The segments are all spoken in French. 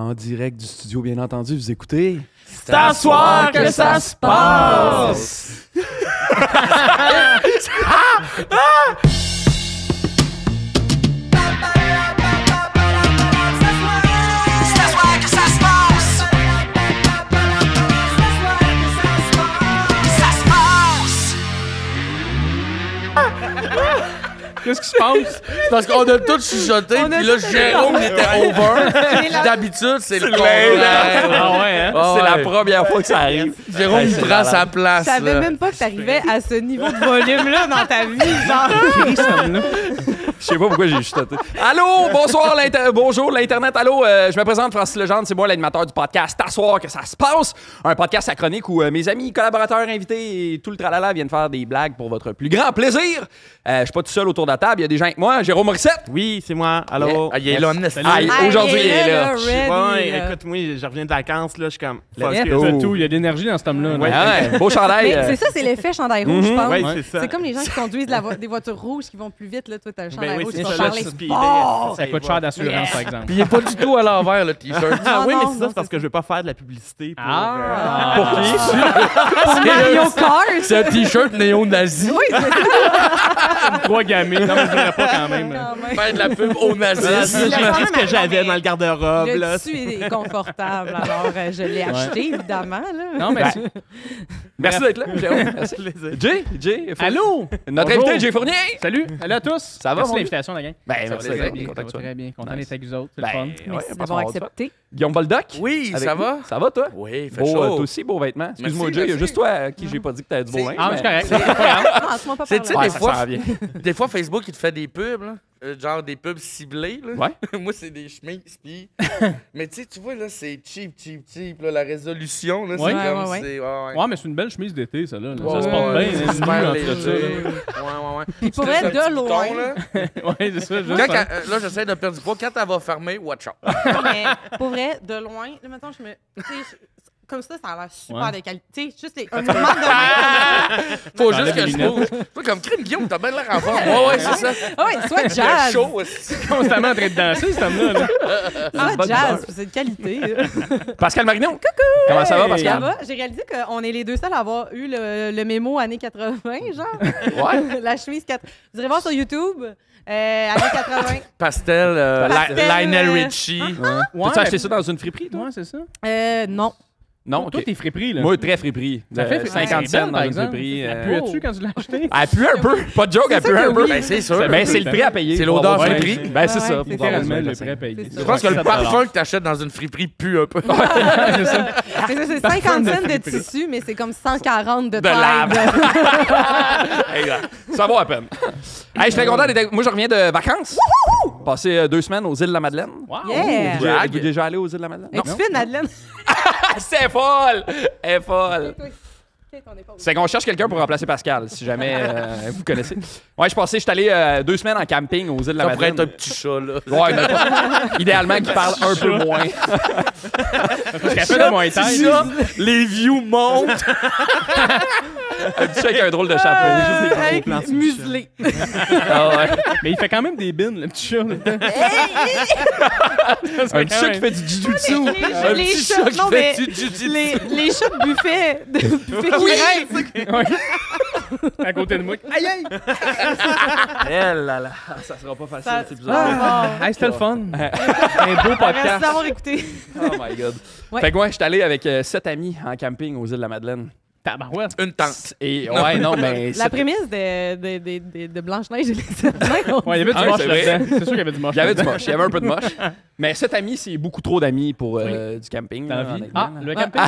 en direct du studio, bien entendu. Vous écoutez... C'est à soir que ça se passe! Qu'est-ce qui se passe? C'est parce qu'on a tous chuchoté, puis là, Jérôme était over. Puis d'habitude, c'est le contraire. Ah ouais, hein? Ah C'est ouais. la première fois que ça arrive. Jérôme, il prend sa place. Je savais là. même pas que t'arrivais à ce niveau de volume-là dans ta vie. Genre, Je sais pas pourquoi j'ai chuchoté. Allô, bonsoir, bonjour l'Internet. Allô, je me présente, Francis Legendre. C'est moi l'animateur du podcast T'asseoir que ça se passe. Un podcast à chronique où mes amis, collaborateurs, invités et tout le tralala viennent faire des blagues pour votre plus grand plaisir. Je suis pas tout seul autour de la table. Il y a des gens avec moi. Jérôme Morissette. Oui, c'est moi. Allô? Ah, il est là, Aïe, aujourd'hui, il est là. ready, Ouais, là. écoute, moi, je reviens de vacances, là, je suis comme... Let's fuck go. it. Tout, il y a de l'énergie dans cet homme-là. Ouais. Ah ouais, beau chandail. Mais c'est ça, c'est l'effet chandail rouge, je pense. Ouais, c'est ça. C'est comme les gens qui conduisent des voitures rouges qui vont plus vite. Là. Toi, t'as le chandail Ben oui, rouge, c'est tu vas ça, parler là, speeder, fort. Ça coûte cher d'assurance, par exemple. Puis il est pas du tout à l'envers, le T-shirt. Ah oui, Non, mais non, c'est ça, non, c'est parce c'est que je veux pas faire de la publicité pour... Pour qui? Pour Mario Kart. C'est un T-shirt néo-nazi. Oui, c'est Trois gamins. Non, mais je dirais pas quand même. ça, quand même. Faire de la pub au nazisme. Il a quand même ce que j'avais dans le garde-robe, Le là. tissu est confortable, alors je l'ai acheté, évidemment. Là. Non, mais... Merci d'être là, Jérôme. Merci. Jay Fournier. Allô? Notre Bonjour. invité, Jay Fournier. Salut! Allô à tous! Ça va, Merci mon de l'invitation, la gang. Ben, Ça va merci très d'être bien, content ça que va tu sois très bien. Content Nice. d'être avec vous autres, c'est Ben, le fun. ouais, Merci passe d'avoir mon accepté. Guillaume Boldoc. Oui, Avec ça nous. va? Ça va, toi? Oui, il fait Beau, chaud. toi aussi, beau vêtement. Excuse-moi, Merci, Jay, il y a merci. juste toi à qui j'ai pas dit que t'avais du beau linge. Ah, mais mais- c'est correct. C'est pas grave. Non, laisse-moi pas C'est- parler. tu sais, Ouais, des ça fois- s'en vient. Des fois, Facebook, il te fait des pubs, là. Genre des pubs ciblées, là. Ouais. Moi, c'est des chemises, puis... Mais tu sais, tu vois, là, c'est cheap, là, la résolution, là, Ouais. c'est comme... Ouais. c'est- ouais. Ouais, mais c'est une belle chemise d'été, ça, là. Ouais, Ça se porte ouais, bien. c'est hein, super nu, entre léger. ça, Ouais. Puis pour être de loin, là. Ouais, c'est ça. Quand, Juste, hein. là, j'essaie de perdre du poids. Quand elle va fermer, watch out. mais pour vrai, de loin, là, mettons, je me. Tu sais, comme ça a l'air super Ouais. de qualité. Tu sais, juste un mouvement de main. Faut T'enlèves juste que les je lunettes. bouge. Toi, comme crime, Guillaume, t'as bien l'air en forme. Ouais, c'est ça. Ah ouais, soit Le jazz. show aussi. Constamment en train de danser, cet homme-là. là. Soit bonne jazz, humeur. c'est de qualité. là. Pascal Marignon. Coucou. Comment ça va, Hey. Ça Pascal? va? J'ai réalisé qu'on est les deux seuls à avoir eu le mémo années 80, genre. Ouais. La chemise 4. Vous irez voir sur YouTube. Années 80. Pastel, Pastel, Lionel euh, Richie. Ouais, T'as acheté ça dans une friperie, toi? Ouais, c'est ça. Non. Non, Toi, ok. t'es friperie, là. Moi, très friperie. Ça fait 50 c'est cents belle, dans une exemple. friperie. Ça puait-tu quand tu l'as acheté? Elle pue un peu. Pas de joke, elle C'est pue ça un que peu. oui. Ben, c'est sûr. Ben, c'est le prix à payer. C'est pour l'odeur avoir friperie. ça. Ben, c'est Ouais, ça. ouais, pour c'est avoir littéralement ça, le ça. prix à payer. C'est ça. Je pense que le 7 parfum que t'achètes dans une friperie pue un peu. C'est ça. Mais ça, c'est Parfum 50 de cents de friperie. tissu, mais c'est comme 140 de lave. taille. Hey, gars, ça vaut à peine. Hey, je suis très content d'être. Moi, je reviens de vacances. Passé 2 semaines aux îles de la Madeleine. Wow! Yeah! Êtes-vous déjà allé aux îles de la Madeleine? Es-tu fine, Madeleine? C'est folle! Elle est folle. Ok, on est pas C'est qu'on cherche quelqu'un pour remplacer Pascal, si jamais vous connaissez. Ouais, je suis allé 2 semaines en camping aux îles de la Ça pourrait Madeleine. être un petit chat, là. Ouais, mais idéalement, qui parle un peu moins. Parce qu'elle fait de Muay Thai. Ça, les views montent. Un petit chat avec un drôle de chapeau. Avec plans sur muselé. Ah ouais. Mais il fait quand même des bines, le petit chat. là. Un petit chat qui fait du jujutsu. Un Les petit chats, chat qui non, fait mais du jiu-jitsu. les chats de buffet. Oui. Ouais. À côté de moi. Aïe, aïe! Eh là là, ça sera pas facile, Ça- cet épisode. Hey, c'était le fun. Un beau Merci podcast. d'avoir écouté. Oh my God. Ouais. Fait que moi, je suis allé avec 7 amis en camping aux îles de la Madeleine. Tabarouette. Une tente. Et ouais, non, mais... La prémisse de Blanche-Neige et les sept nains. Ouais, il y avait du Ah, moche c'est vrai. là-dedans. C'est sûr qu'il y avait du moche. Il y avait du là-dedans. moche, il y avait un peu de moche. Mais 7 amis, c'est beaucoup trop d'amis pour du camping. Dans là, la vie. honnêtement, Ah, là. le camping.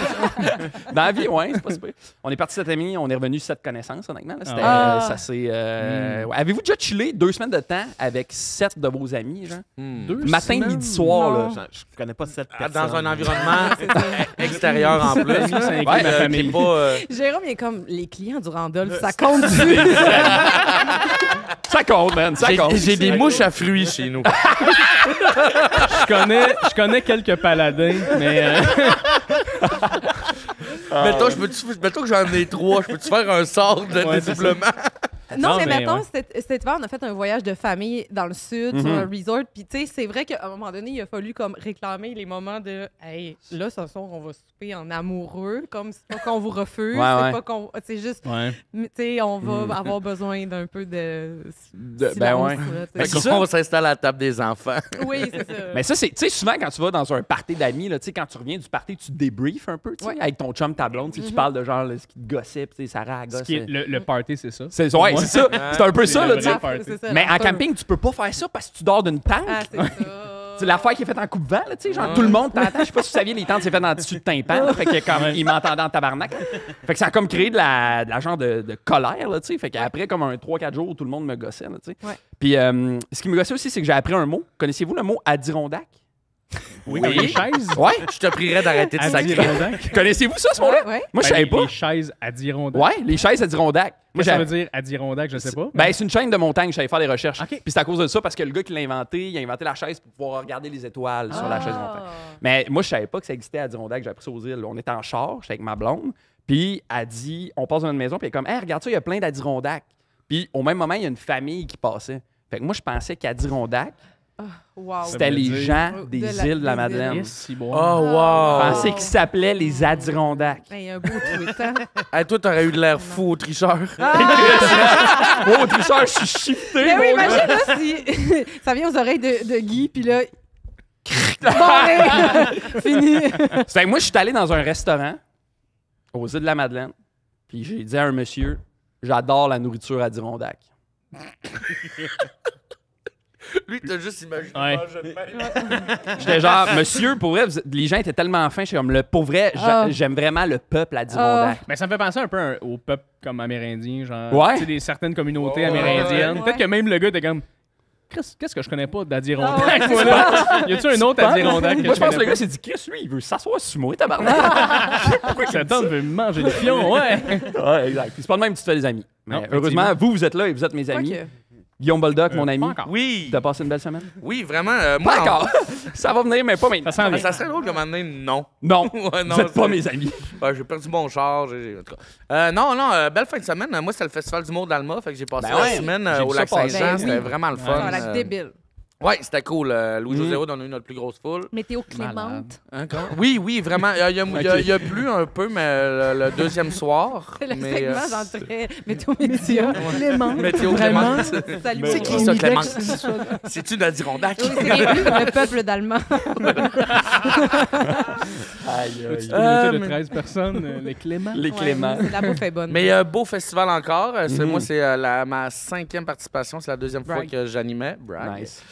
Dans la vie, ouais, c'est pas super. On est parti 7 amis, on est revenu 7 connaissances, honnêtement. Là. C'était, Ah. ça c'est. Ouais. Avez-vous déjà chillé 2 semaines de temps avec 7 de vos amis, genre? Deux Matin, semaines? midi, soir, Non. là. Je connais pas cette personne. Dans un environnement extérieur en plus. Ça inclut Ouais, ma famille. qui est pas, Jérôme, il est comme les clients du Randolph, ça compte. Ça compte, man, ça compte. J'ai des mouches à fruits chez nous. Je connais quelques paladins, mais Mettons que j'en ai 3, je peux-tu faire un sort de Ouais, dédoublement? Non, mais mais mettons, ouais. cet hiver, on a fait un voyage de famille dans le sud, sur un resort. Puis, tu sais, c'est vrai qu'à un moment donné, il a fallu comme réclamer les moments de hey, là, ce soir, on va souper en amoureux. Comme c'est pas qu'on vous refuse, c'est pas qu'on. C'est juste, Ouais. tu sais, on va avoir besoin d'un peu de. Ben silence, ouais. là, tu sais. Mais c'est ça. On s'installe à la table des enfants. Oui, c'est ça. Mais ça, c'est, tu sais, souvent quand tu vas dans un party d'amis, là, tu sais, quand tu reviens du party, tu débriefes un peu, tu sais, Ouais. avec ton chum, ta blonde, tu sais, tu parles de genre, là, ce qui te gossait, puis tu sais, Sarah, elle Ce gosse. qui est le party, c'est ça. C'est ouais, c'est ça. C'est un peu ça, là, le tu sais. vrai party. C'est ça, Mais en l'after. camping, tu peux pas faire ça parce que tu dors d'une tente. Ah, c'est ça. C'est l'affaire qui est faite en coupe-vent, là, tu sais, genre tout le monde t'entend. Je sais pas si vous saviez, les tentes, c'est fait dans le tissu de tympan, là, fait que comme ils m'entendaient en tabarnak. Fait que ça a comme créé de la genre de colère, là, tu sais. Fait qu'après, comme un 3-4 jours, tout le monde me gossait, là, tu sais. Ouais. Puis ce qui me gossait aussi, c'est que j'ai appris un mot. Connaissez-vous le mot Adirondack? Oui, comme les chaises. Ouais. Je te prierais d'arrêter de sacrer. Adirondack. Connaissez-vous ça, ce mot-là? Ouais. Moi, je savais pas. Les chaises Adirondack. Ouais, les chaises Adirondack. Moi, Qu'est-ce que ça j'ai- veut dire Adirondack? Je sais pas. Ben, c'est une chaîne de montagne, je savais faire des recherches. OK. Puis c'est à cause de ça, parce que le gars qui l'a inventé, il a inventé la chaise pour pouvoir regarder les étoiles sur la chaise de montagne. Mais moi, je savais pas que ça existait à Adirondack, j'ai appris ça aux îles. On était en char, j'étais avec ma blonde, puis elle dit, on passe dans une maison, puis elle est comme, hey, regarde ça, il y a plein d'Adirondacks. Puis au même moment, il y a une famille qui passait. Fait que moi, je pensais qu'Adirondack, Wow. c'était veut les dire- gens De des la- îles de la des Madeleine. Yes, si bon. Oh, Je wow! pensais qu'ils s'appelaient les Adirondacks. Il y a un beau tweet, hein? Hey, toi, t'aurais eu de l'air fou au tricheur. Oh, tricheur, je suis shifté, Mais oui, mon gars. imagine là, si ça vient aux oreilles de Guy, puis là. Bon, ben, fini. Fait que moi, je suis allé dans un restaurant aux îles de la Madeleine, puis j'ai dit à un monsieur, j'adore la nourriture Adirondack. Lui, t'as juste imaginé. Ouais. J'étais genre, monsieur, pour vrai, les gens étaient tellement fins, j'étais comme, pour vrai, j'aime vraiment le peuple Adirondack. Mais ça me fait penser un peu au peuple comme amérindien, genre. Ouais. Tu sais, des certaines communautés Ouais, amérindiennes. ouais. Peut-être que même le gars était comme. Qu'est-ce que je connais pas d'Adirondack? Ah ouais, moi, là? Y a-tu un autre Adirondack que Moi, je pense que le connais gars s'est dit, Chris, lui, il veut s'asseoir sur moi, tabarnak. Pourquoi que cet homme veut manger des pions? Ouais. Ouais, exact. Puis c'est pas de même que tu te fais des amis. Mais Non, heureusement, vous êtes là et vous êtes mes amis. Ok. Guillaume Boldoc, mon ami. Pas encore. Oui, T'as passé une belle semaine? oui, vraiment. Pas encore. Ça va venir, mais pas maintenant. Ça sent Mais bien. ça serait drôle comme année, non. Non, Ouais, non, vous êtes pas c'est- mes amis. Ouais, j'ai perdu mon char. En tout cas. Non, belle fin de semaine. Moi, c'était le Festival d'humour d'Alma. Fait que j'ai passé Ben la ouais, semaine j'ai au vu lac ça passer. Saint-Jean. Ben C'était oui. vraiment le Ça fun. va être débile. Ouais, c'était cool. Louis-José Hood, on a eu notre plus grosse foule. Météo clémente. Hein, oui, oui, vraiment. Il y a plu un peu, mais le deuxième soir. C'est le mais, segment genre très météo média. Clémente. Météo Vraiment? Clémente. Salut. C'est qui ça, Clémente? C'est-tu d'Adirondack? Oui, c'est le peuple d'Allemand. Petite communauté de 13 personnes, les Cléments. Les Cléments. Ouais, la bouffe est bonne. Mais beau festival encore. Moi, c'est ma 5e participation. C'est la deuxième fois Brag. que j'animais. Brag. Nice.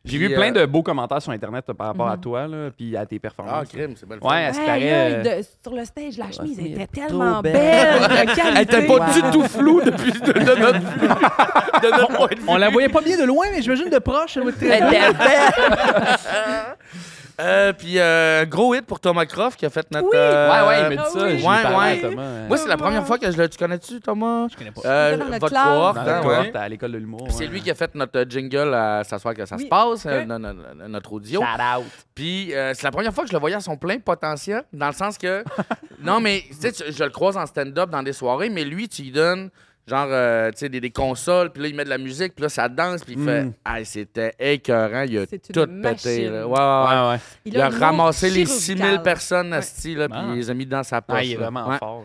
J'ai Puis, vu plein de beaux commentaires sur Internet par rapport à toi, là, puis à tes Ah, performances. crime, c'est belle Ouais, à ce qui Aïe, paraît, aïe, sur le stage, la chemise c'est était trop tellement belle. belle. de Elle qualité. était pas du tout floue depuis de notre point de vue. On la voyait pas bien de loin, mais j'imagine de proche, elle doit être très Elle belle. était belle. Puis, gros hit pour Thomas Croft qui a fait notre. Ouais, ouais, il m'a dit Ah ça. oui. j'ai Ouais, parlé ouais. à Thomas. Moi, c'est la première fois que je le. Tu connais-tu, Thomas? Je connais pas. Dans notre Votre classe. cohorte, Dans hein, la ouais. cohorte à l'école de l'humour. Puis c'est lui qui a fait notre jingle à s'asseoir que ça se Oui. passe, Ok. notre audio. Shout out. Puis c'est la première fois que je le voyais à son plein potentiel, dans le sens que. Non, mais tu sais, je le croise en stand-up dans des soirées, mais lui, tu lui donnes. Genre, tu sais, des consoles, puis là, il met de la musique, puis là, ça danse, puis il fait. Ah, c'était écœurant, il a C'est une tout pété. machine. Là. Ouais. Ouais. Il a une ramassé montre les chirurgicale. 6000 personnes, Ouais. asti, là, puis Ah. il les a mis dans sa poche. Ouais, il est là. vraiment Ouais. fort.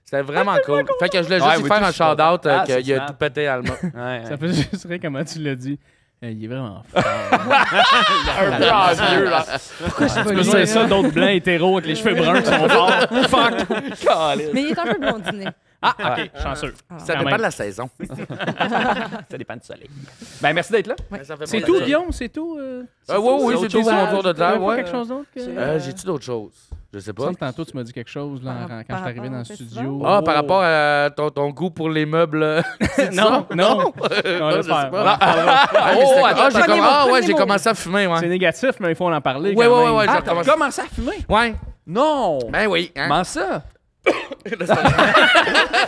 C'était vraiment cool. Fait que je voulais Ouais, juste oui, lui faire tout, un je suis content. shout-out Ah, c'est qu'il a snap. tout pété, Alma. Ouais, Ça fait juste rire comment tu l'as dit. Il est vraiment fort. un peu envieux, là. Tu peux dire ça d'autres blancs hétéros avec les cheveux bruns qui sont forts. Fuck! Mais il est un peu blondiné. Ah, ok, chanceux. Ça Quand dépend même. de la saison. Ça dépend du soleil. Ben, merci d'être là. Ça fait C'est plaisir. tout, Guillaume? C'est tout? Oui, C'est c'est autre tout chose sur mon à tour de T'avais table. pas Ouais. quelque chose d'autre? Que... J'ai-tu d'autres choses? Je sais Il me pas. semble que tantôt, tu m'as dit quelque chose là, Par quand je suis arrivé dans le rapport au studio. Ah, par rapport à ton goût pour les meubles. Non, non. Non, laisse je sais faire. pas. Oh, attends, prenez-moi. J'ai commencé à fumer, C'est ouais. négatif, mais il faut en parler. Ouais, quand ouais, même. ouais, Ah, j'ai t'as commencé. commencé à fumer? Ouais. Non! Ben oui. Hein? Comment ça?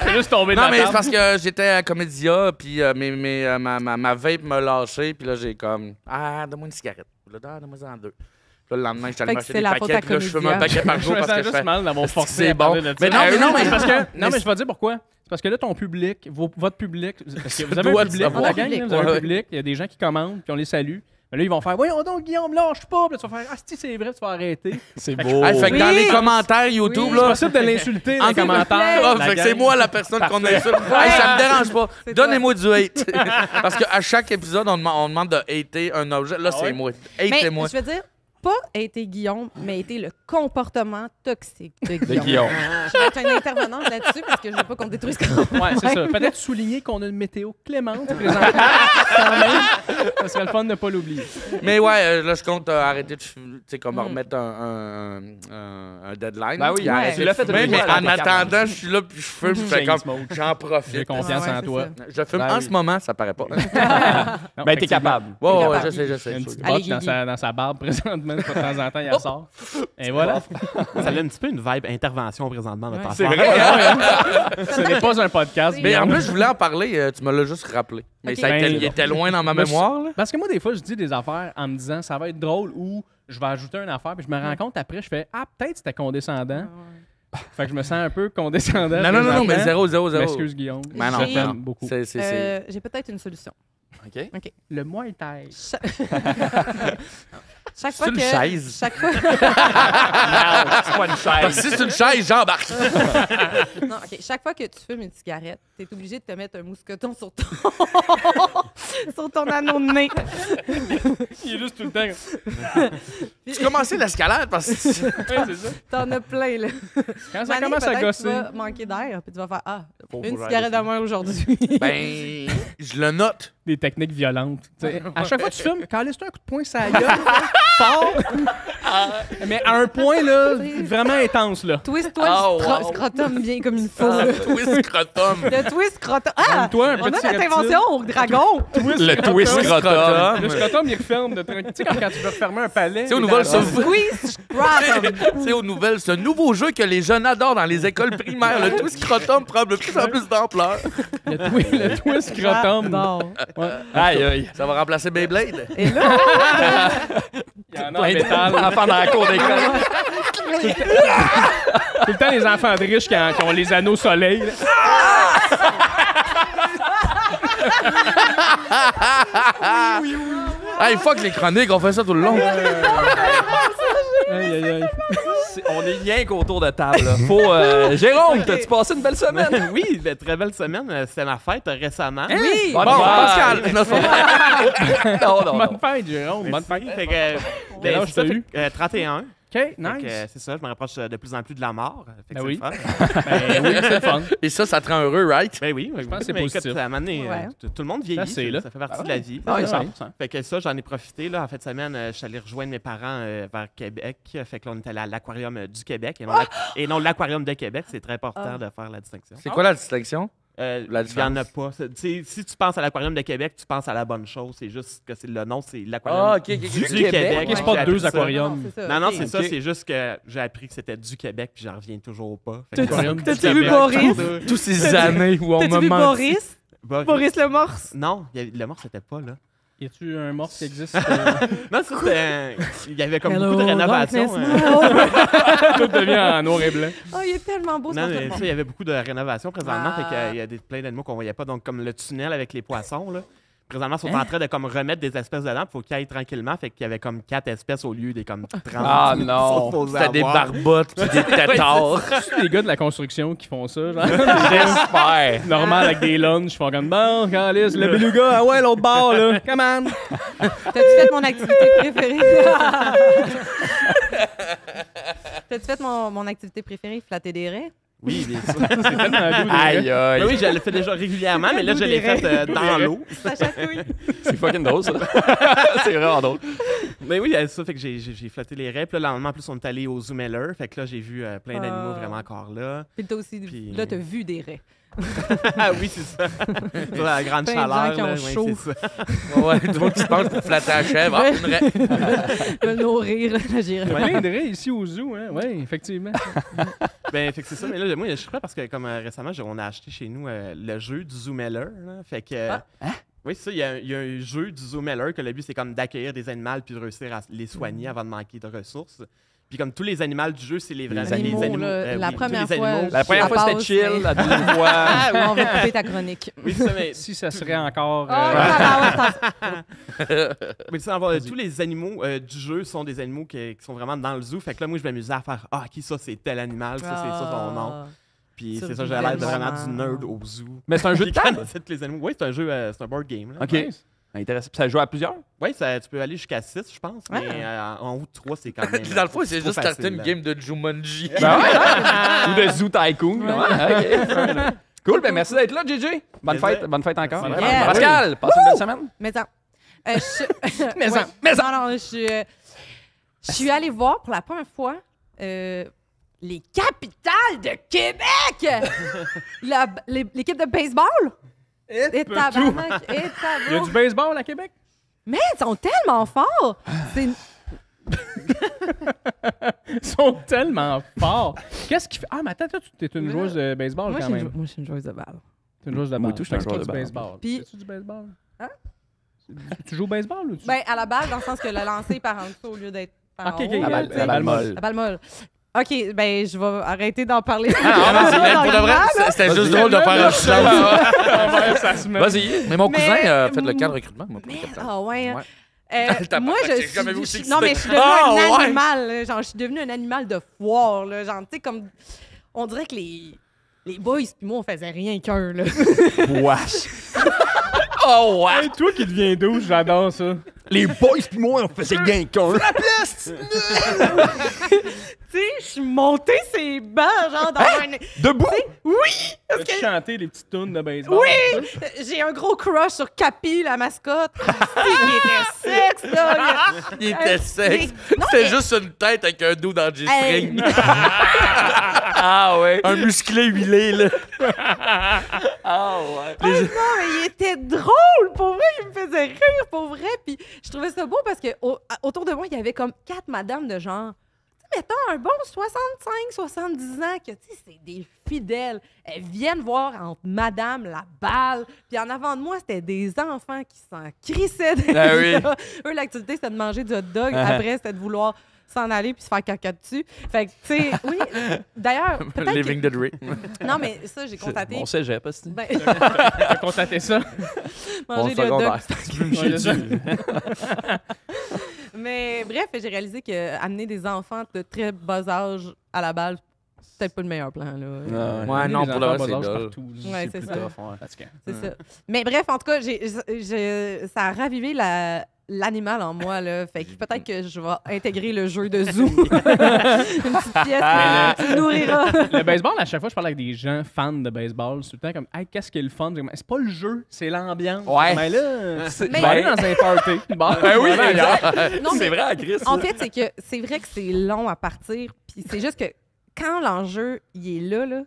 C'est juste tombé de Non, la mais c'est table. parce que j'étais à Comédia, puis ma vape m'a lâché, puis là, j'ai comme, donne-moi une cigarette. Là, donne-moi en deux. Puis là, le lendemain, j'étais allé Fait que m'acheter c'est des la faute paquets, à puis là, je fume un Comédia. paquet par Je jour me parce sens que je juste fais. mal d'avoir Est-ce que forcé c'est à parler bon? de ça. Mais non, mais c'est parce que... Non, mais je vais te dire pourquoi. C'est parce que là, ton public, votre public, parce que vous avez dois un le public, savoir. la gang, là, vous avez Ouais. un public, il y a des gens qui commandent, puis on les salue. Mais là, ils vont faire « Voyons donc, Guillaume, lâche pas! » Puis là, tu vas faire « Ah, si c'est vrai, tu vas arrêter. » C'est Fait beau. Hey, fait que dans Oui. les commentaires YouTube, Oui. C'est là. possible de l'insulter dans les S'il vous commentaires. Ah, la fait que gang. c'est moi la personne qu'on insulte. Hey, ça me dérange pas. C'est Donnez-moi du hate. Parce qu'à chaque épisode, on demande de hater un objet. Là, c'est ouais? moi. Mais Hatez-moi. je veux dire, pas été Guillaume, mais été le comportement toxique de Guillaume. De Guillaume. Je vais être une intervenante là-dessus parce que je veux pas qu'on détruise quand même. Ouais, c'est ça. Peut-être souligner qu'on a une météo clémente présentement. Quand même. Ça serait le fun de ne pas l'oublier. Mais ouais, là, je compte arrêter de. Tu sais, comme remettre un deadline. Ben oui, Puis arrêter tu l'as fait de fumer, une mais fois, en là, t'es attendant, capable. je suis là, puis je fume, je fais Chain comme. smoke. J'en profite. J'ai confiance Ouais, en c'est toi. ça. Je fume Ben en oui. ce moment, ça paraît pas. Non, Ben, t'es effectivement. capable. Ouais, ouais, capable. je Il y a sais. une petite Allez, botte Guigui. dans sa barbe présentement. De temps en temps, il la sort. Et voilà. Ça a un petit peu une vibe intervention présentement, notre Ouais. affaire. Ce n'est pas un podcast. Mais en Guillaume. plus, je voulais en parler, tu me l'as juste rappelé. Mais Ok. ça a été- Ben, il était loin dans ma Moi, mémoire, là. Parce que moi, des fois, je dis des affaires en me disant ça va être drôle ou je vais ajouter une affaire, puis je me rends compte après, je fais ah, peut-être c'était condescendant. Fait que je me sens un peu condescendant. Non, mais présentement. 0. Je m'excuse, Guillaume. Ben non, je non. t'aime beaucoup. C'est. J'ai peut-être une solution. OK. Le Muay Thai. Chaque C'est fois une que. chaise. Chaque fois. C'est pas une Parce que chaise. si c'est une chaise, j'embarque. Non, OK. Chaque fois que tu fumes une cigarette, t'es obligé de te mettre un mousqueton sur ton. sur ton anneau de nez. Il est juste tout le temps. Tu commençais l'escalade parce que. Ouais, c'est ça. T'en as plein, là. Quand ça Mané, commence à peut-être gosser. Tu vas manquer d'air, puis tu vas faire Ah, Faut une faire cigarette de des- moins aujourd'hui. Ben, je le note. Des techniques violentes. T'sais, à chaque fois que tu fumes, calisse-toi un coup de poing sur la gueule, fort. Mais à un point, là, vraiment intense, là. Twist-toi Oh, le wow. scrotum bien comme il faut. là. Twist scrotum. Le twist scrotum. Ah! Toi, un On a petit notre reptile. invention au dragon. Le twist scrotum. Le scrotum, il referme de tranquille. Tu sais, quand tu veux refermer un palais. C'est aux il est nouvelles dans- Twist scrotum. C'est aux nouvelles, ce nouveau jeu que les jeunes adorent dans les écoles primaires. Le twist scrotum prend de plus en plus d'ampleur. Le twist scrotum. J'adore. Ouais. Aïe, aïe. Ça va remplacer Beyblade. Et là, Il y en a en métal. Enfant dans la cour d'école. Tout le temps, les enfants de riches qui ont les anneaux soleil. là. Hey, fuck les chroniques, on fait ça tout le long. Aïe, aïe, aïe. On est rien qu'autour de table. Là. Faut, Jérôme, t'as-tu passé une belle semaine? Oui, très belle semaine. C'était ma fête récemment. oui. Bonne Bon, fête. Pascal. Non, c'est pas- Non, non, Bonne non. fête, Jérôme. Bonne Merci. fête. Fait que, Quel âge c'est ça, t'as fait eu? que, 31. OK, Fait nice. que, c'est ça, je me rapproche de plus en plus de la mort. Fait que Ben c'est oui. le fun. Ben oui, c'est le fun. Et ça te rend heureux, right? Ben oui, je pense que c'est positif. À un moment donné, Ouais. tout le monde vieillit. Ça, c'est, là. Ça fait partie de la vie. Ah, Ouais, il ça. semble. Fait que ça, j'en ai profité. Là, en fin de semaine, je suis allé rejoindre mes parents vers Québec. Fait que là, on est allé à l'Aquarium du Québec et non l'Aquarium de Québec. C'est très important de faire la distinction. C'est quoi la distinction? La Il n'y en différence? a pas. Si tu penses à l'Aquarium de Québec, tu penses à la bonne chose. C'est juste que le nom, c'est l'Aquarium Ah, ok, ok, du ok. Québec. Ok, c'est J'ai pas appris deux ça. aquariums. Non, ok. c'est ça. Ok. C'est juste que j'ai appris que c'était du Québec, puis j'en reviens toujours pas. Fait que- Aquarium du T'as-tu vu Québec. Boris? Toutes ces années où on T'as-tu me vu ment. Boris? Boris. Le morse. Non, le mort, c'était pas là. Y a-tu un morse qui existe? Non, c'était. Il y avait comme beaucoup de rénovations. Tout devient en noir et blanc. Oh, il est tellement beau, Non, ce mais tu sais, il y avait beaucoup de rénovations présentement. Ah. Fait qu'il y a plein d'animaux qu'on voyait pas. Donc, comme le tunnel avec les poissons, là. Présentement, ils sont en train de comme remettre des espèces dedans. Il faut qu'ils aillent tranquillement. Fait qu'il y avait comme 4 espèces au lieu des comme 30. Ah, non. C'était des barbottes pis des têtards. C'est les gars de la construction qui font ça, genre. J'espère. Normal avec des lunchs, ils font comme bon, Calice, le beluga, ah ouais, l'autre bord, là. Come on. T'as-tu fait mon activité préférée? T'as-tu fait mon activité préférée, flatter des raies? Oui, bien sûr. C'est tellement doux. Aïe, aïe. Ben oui, je le fais déjà régulièrement, mais là, je l'ai fait dans l'eau. Ça chatouille. C'est fucking drôle, ça. C'est vraiment drôle. Mais oui, ça fait que j'ai flatté les raies. Puis là, le lendemain, en plus, on est allé au Zoomeller. Fait que là, j'ai vu plein d'animaux vraiment encore là. Puis t'as aussi, Puis- là, t'as vu des raies. Ah oui, c'est ça. Sur la grande Plein de gens chaleur. qui ont là, chaud. ouais, c'est ça. Ouais, tout le monde qui se penche pour flatter la chèvre. Ah, une raie. Le nourrir, la girafe. Plein de raies ici au zoo, hein. Oui, effectivement. Ben, fait que c'est ça. Mais là, moi, je suis prêt parce que, comme récemment, on a acheté chez nous le jeu du Zoomeller. Là. Fait que. Oui, c'est ça. Il y a un jeu du Zoomeller que le but, c'est comme d'accueillir des animaux puis de réussir à les soigner avant de manquer de ressources. Puis comme tous les animaux du jeu, c'est les vrais Les animaux, la oui, première tous les fois, animaux. La première fois, c'était passe, chill. mais- La deuxième fois... Ah, ouais, on va couper ta chronique. Oui, c'est ça, mais Si ça serait encore. Mais tu sais, tous les animaux du jeu sont des animaux qui sont vraiment dans le zoo. Fait que là, moi, je m'amusais à faire qui ça, c'est tel animal, ça, c'est ça son nom. Puis Ça c'est ça, vivait j'ai l'air le vraiment moment. du nerd au zoo. Mais c'est un jeu de Qui table? connaissait tous les animaux. Oui, c'est un jeu, c'est un board game. Là. OK. Intéressant. Puis ça joue à plusieurs? Oui, tu peux aller jusqu'à 6, je pense. Mais en haut de 3, c'est quand même. Dans le fond, c'est trop juste facile, starter une là. game de Jumanji. Ben ouais. Ou de Zoo Tycoon. Ouais. OK. Cool. Ben merci d'être là, JJ. Bonne fête. Bonne fête encore. C'est Yeah. Pascal, passe une belle semaine. Mais attends. Mais ouais. en- mais en- Non, je suis allée voir pour la première fois les capitales de Québec! L'équipe de baseball! Et tabarnak! Et Il y a tabarnak! du baseball à Québec? Mais ils sont tellement forts! C'est... Ils sont tellement forts. Qu'est-ce qui fait. Ah, mais attends, toi, tu es une joueuse de baseball Moi, quand je même. suis une joueuse de balle. Tu es une joueuse de Moi, balle. tout, je suis un Fait que joueur c'est de pas du balle. baseball. Puis- C'est-tu du baseball? Hein? Tu joues au baseball ou tu. Ben, à la balle, dans le sens que le lancer par en dessous au lieu d'être par Ok, en ok, haut. La balle, tu sais. la balle molle. La balle molle. OK, ben, je vais arrêter d'en parler. Mais pour de vrai, c'était juste drôle de faire un silence. ça se met. Vas-y. Mais mon Mais- cousin a fait le cas de recrutement. Moi, pour le capitaine. Ah ouais. Ouais. Moi, J'ai jamais vu aussi non, mais je suis devenue Ah, un ouais. animal. Là. Genre, je suis devenue un animal de foire. Là. Genre, tu sais, comme... On dirait que les boys puis moi, on faisait rien qu'un, là. Wesh. Oh, ouais. Hey, toi qui deviens douce, j'adore ça. Les boys pis moi, on faisait gain qu'un. Tu sais, je suis montée ces bancs, genre, dans un... Debout. Oui! As-tu chanté les petites tunes de baseball? Oui! J'ai un gros crush sur Capi, la mascotte. Il était sexe, là. Il était sexe. Non, C'était mais- juste une tête avec un dos dans le Hey. G-string. Ah, ouais. Un musclé huilé, là. Ah, ouais. Oh non, mais il était drôle, pour vrai, il me faisait rire, pour vrai. Puis je trouvais ça beau parce que autour de moi, il y avait comme 4 madames de genre, tu sais, mettons un bon 65, 70 ans, que tu sais, c'est des fidèles. Elles viennent voir entre madame la balle. Puis en avant de moi, c'était des enfants qui s'en crissaient. Ah oui. Eux, l'activité, c'était de manger du hot dog. Après, c'était de vouloir s'en aller puis se faire caca dessus. Fait que, tu sais, oui. D'ailleurs, peut-être Living que... the dream. Non, mais ça, j'ai constaté. Mon cégep, pas Ben, T'as constaté ça? manger des hot dogs. Ouais, ça. Mais bref, j'ai réalisé que amener des enfants de très bas âge à la balle, c'est peut-être pas le meilleur plan. Là. Ouais, non, pour le le reste, c'est dole. partout. Ouais, c'est plus ça. tough, ouais. Fatigant. C'est ça. Mais bref, en tout cas, ça a ravivé l'animal en moi. Là. Fait que peut-être que je vais intégrer le jeu de zoo. Une petite pièce qui nourrira. Le baseball, à chaque fois, je parle avec des gens fans de baseball. C'est tout le temps comme, hey, qu'est-ce qui est le fun? C'est pas le jeu, c'est l'ambiance. Ouais. Mais là, C'est- je vais aller dans un party. Bon, Ben oui, je vais aller ailleurs. Non, c'est mais vrai, Chris. en fait, c'est vrai que c'est long à partir. Puis c'est juste que quand l'enjeu il est là,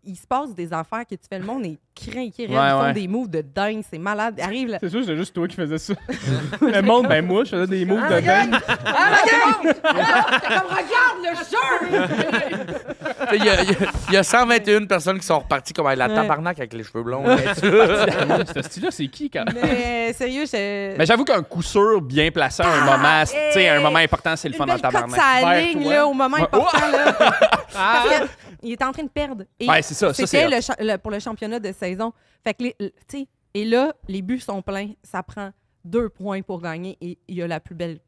il se passe des affaires que tu fais. Le monde est craqué, ils Ouais, font ouais. des moves de dingue, c'est malade. Arrive là. C'est sûr, c'est juste toi qui faisais ça. Le monde, ben moi, je faisais des moves de dingue. Comme regarde le jeu! Il y a 121 personnes qui sont reparties comme la Ouais. tabarnak avec les cheveux blonds. Ce style-là, c'est qui quand même? Mais sérieux, Mais j'avoue qu'un coup sûr bien placé à un moment, tu sais, un moment important, c'est le fun une dans le belle cote tabarnak. sa Vers ligne toi. là, au moment Ouais. important. Là, parce qu'il était en train de perdre. Et Ouais, c'est ça. Ça, c'était c'est pour le championnat de saison. Fait que, tu sais, et là, les buts sont pleins. Ça prend 2 points pour gagner et il y a la plus belle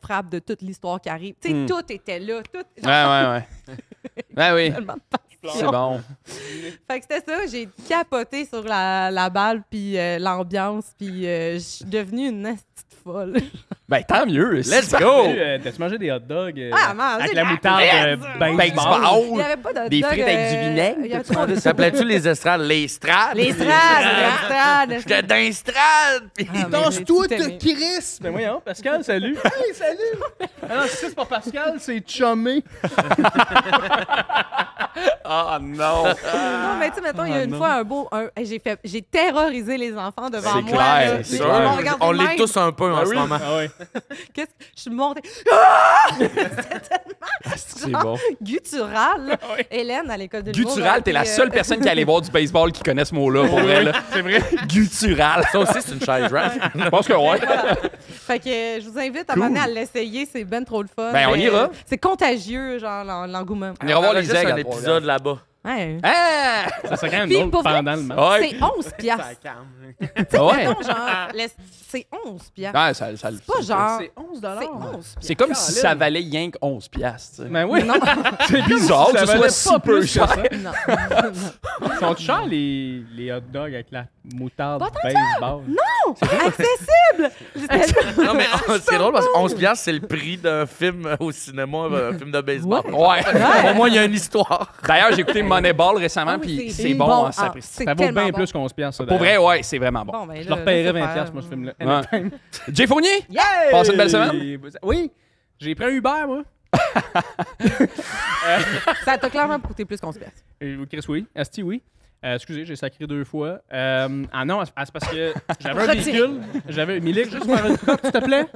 frappe de toute l'histoire qui arrive. Tu sais, tout était là. Tout, Ouais. Ben oui. tellement de C'est bon. Fait que c'était ça, j'ai capoté sur la balle puis l'ambiance puis je suis devenue une petite folle. Ben tant mieux. Let's C'est- go! T'as-tu mangé des hot dogs Ah, manger avec la la moutarde fraise! Ben, baseball? Il n'y avait pas de hot Des dog, frites avec du vinaigre, il y a t'as-tu trop de demandé Ça s'appelait-tu les estrades? Les estrades? Les strades, les J'étais dans estrade! Chris! Ben voyons, Pascal, salut! Hey, salut! Ah non, c'est pas Pascal, c'est Chumé. Ah non. Non, mais tu sais, mettons, il y a une fois j'ai terrorisé les enfants devant C'est moi. clair, là. c'est Ils sûr. m'ont regardé On de l'est même. tous un peu en ce moment. Ah ouais. Qu'est-ce que je suis montée. Ah! C'était tellement. C'est bon. Guttural. Hélène, à l'école de l'humour. Guttural, t'es la seule personne qui allait voir du baseball qui connaît ce mot-là, pour vrai. Là. C'est vrai. Guttural. Ça aussi, c'est une chaise rap. Je pense que ouais. Voilà. Fait que je vous invite à m'amener à l'essayer, c'est ben trop le fun. Ben, on ira. C'est contagieux, genre l'engouement. On ira voir les aigles. aigles. Un épisode là-bas. Ouais. Ah! Ça serait quand même Puis, drôle pour vrai, pendant le match. Ouais. C'est 11 piastres. Ouais. Mettons, genre, c'est 11 piastres. Ouais, C'est pas genre... C'est 11 C'est 11 piastres. C'est comme si ça valait rien que 11 piastres. Ben oui. Non, C'est bizarre que ce soit si peu plus cher. non. Sont chers les hot dogs avec la moutarde Pas tant baseball? Accessible! Non, mais c'est drôle parce que 11 piastres, c'est le prix d'un film au cinéma, un film de baseball. Ouais. Au moins, il y a une histoire. D'ailleurs, j'ai écouté Moneyball récemment, Ah oui, puis c'est c'est bon, bon. hein, ça. Ah, c'est Ça vaut tellement bien bon. plus qu'on se piastre, ça. Pour d'ailleurs. vrai, ouais, c'est vraiment bon. Bon, ben, Je là, leur paierais laissez 20$ faire. moi, ce film-là. Ouais. Jay Fournier? Yeah! Passe une belle semaine? Oui. J'ai pris un Uber, moi. Ça t'a clairement coûté plus qu'on se piastres. Chris, oui. Asti, oui. Excusez, j'ai sacré 2 fois. Ah non, c'est parce que j'avais un Retiré. véhicule. J'avais... Milik, juste faire une cote, s'il te plaît.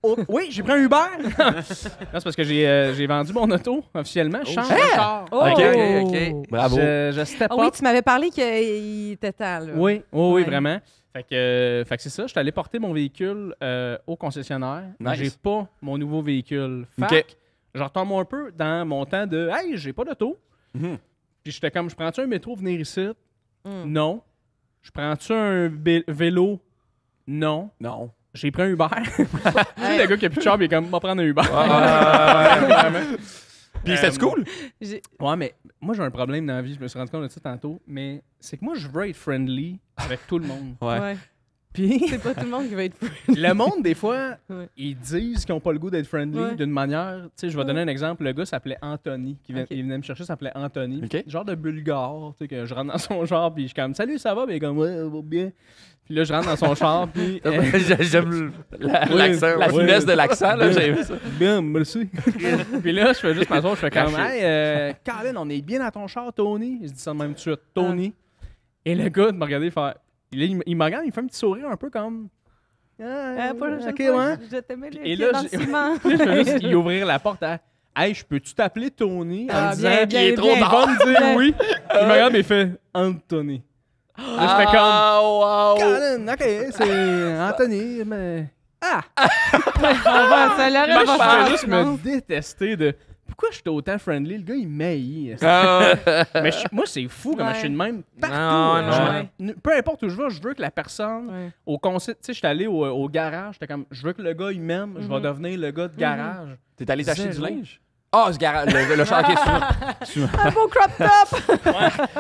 Oh, oui, j'ai pris un Uber. Non, c'est parce que j'ai vendu mon auto officiellement. Je change de char. Oh! Ok. Bravo. Je step Ah oui, up. tu m'avais parlé qu'il était temps, là. Oui, Ouais. vraiment. Fait que c'est ça. Je suis allé porter mon véhicule au concessionnaire. Nice. J'ai pas mon nouveau véhicule. Fait OK. que je retombe un peu dans mon temps de « Hey, j'ai pas d'auto. Mhm. Puis j'étais comme « Je prends-tu un métro venir ici? Mm. Non. Je prends-tu un vélo? Non. Non. J'ai pris un Uber. Tu sais, le gars qui a plus de char, il est comme « Va prendre un Uber. Puis c'était cool? J'ai- Ouais, mais moi, j'ai un problème dans la vie. Je me suis rendu compte de ça tantôt. Mais c'est que moi, je veux être friendly avec tout le monde. Ouais. Puis C'est pas tout le monde qui va être le monde, des fois, Ouais. ils disent qu'ils n'ont pas le goût d'être friendly Ouais. d'une manière. Tu sais, je vais Ouais. donner un exemple. Le gars s'appelait Anthony. Ok. Il venait me chercher, s'appelait Anthony. Ok. Genre de bulgare. Tu sais, que je rentre dans son char, puis je suis comme Salut, ça va? Puis il est comme Ouais, ça va bien. Puis là, je rentre dans son char, puis. J'aime L'accent, la Ouais. finesse de l'accent, là, j'ai vu ça. Bien, merci. Puis là, je fais juste m'asseoir, je fais comme Hey, Colin, on est bien dans ton char, Tony. Il se dit ça de même tout de suite, Tony. Et le gars de me regarder faire. Il me regarde, il me fait un petit sourire un peu comme. prochaine ok, fois, ouais. je te mets les Et pieds là, dans le j'ai- ciment. Je fais juste y ouvrir la porte à Hey, je peux-tu t'appeler Tony? En Ah, me disant bien, bien, il est trop bien. tard. Il va me dire Bien. oui. Il me regarde et il fait Anthony. Là, je fais comme wow. Colin, ok, c'est Anthony, mais. Ah! On va, ça l'aurait Moi, pas je fait, fais juste je pense. me détester de. Pourquoi je suis autant friendly? Le gars, il m'haït. Ah, Mais moi, c'est fou comment Ouais. je suis de même partout. Ah, non, Genre, non. peu importe où je veux que la personne, Ouais. au concert, tu sais, j'étais allé au garage, j'étais comme, je veux que le gars, il m'aime, je vais devenir le gars de garage. T'es allé t'acheter du Zéro. linge? Ah, ce garage, le char, ok, Un beau crop top!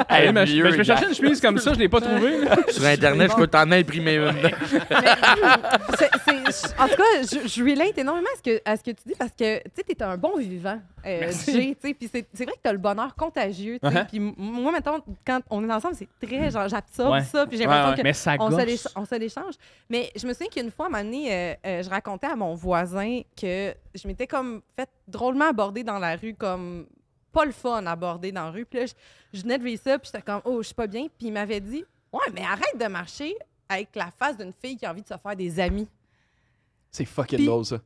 Hey, Mais vieux je vais chercher gars. une chemise comme ça, je l'ai pas trouvée. là. Sur Internet, je peux t'en imprimer une. En tout cas, je relate énormément à ce que tu dis parce que tu sais, t'es un bon vivant, Jay, tu sais, puis c'est vrai que t'as le bonheur contagieux, tu sais, Uh-huh. puis moi, maintenant, quand on est ensemble, c'est très, genre, j'absorbe Ouais. ça, puis j'ai Ouais, l'impression ouais. que Mais ça on gosse. se l'échange. Mais je me souviens qu'une fois, à un moment donné, je racontais à mon voisin que je m'étais comme fait drôlement aborder dans la rue, comme pas le fun aborder dans la rue. Puis là, je venais de vivre ça, puis j'étais comme, oh, je suis pas bien. Puis il m'avait dit, ouais, mais arrête de marcher avec la face d'une fille qui a envie de se faire des amis. C'est fucking Puis- drôle, ça.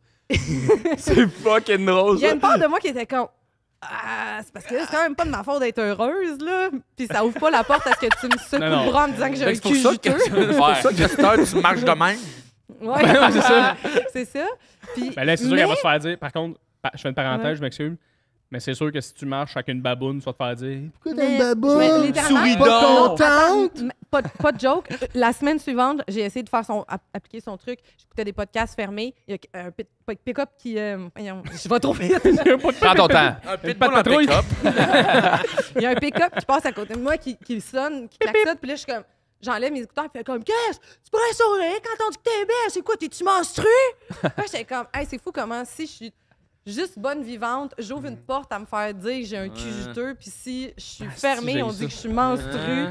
C'est fucking drôle, Il y a ça. une part de moi qui était comme, ah, c'est parce que là, c'est quand même pas de ma faute d'être heureuse, là. Puis ça ouvre pas la porte à ce que tu me secoues Non, non. le bras en me disant que j'ai un C'est pour cul ça juteux. que cette heure, tu marches de même. Ouais, c'est ça. c'est ça. Puis, Ben là, c'est sûr mais- qu'elle va te faire dire. Par contre, je fais une parenthèse, Ouais. je m'excuse. Mais c'est sûr que si tu marches avec une baboune, tu vas te faire dire Pourquoi Mais- mais littéralement, Souris pas- donc. non, attends, pas de joke. La semaine suivante, j'ai essayé de faire appliquer son truc. J'écoutais des podcasts fermés. Il y a un pick-up qui... voyons, je vais trop vite. Prends ton temps. Un pitbull pas de en patrouille. pick-up. Il y a un pick-up qui passe à côté de moi, qui sonne, qui klaxonne. Puis là, je suis comme... J'enlève mes écouteurs, puis comme, qu'est-ce? Tu pourrais sourire quand on dit que t'es belle? C'est quoi? T'es-tu menstruée? Là, j'étais comme, hey, c'est fou comment si je suis juste bonne vivante, j'ouvre une porte à me faire dire que j'ai un cul juteux, puis si je suis fermée, j'ai on ça. dit que je suis menstruée.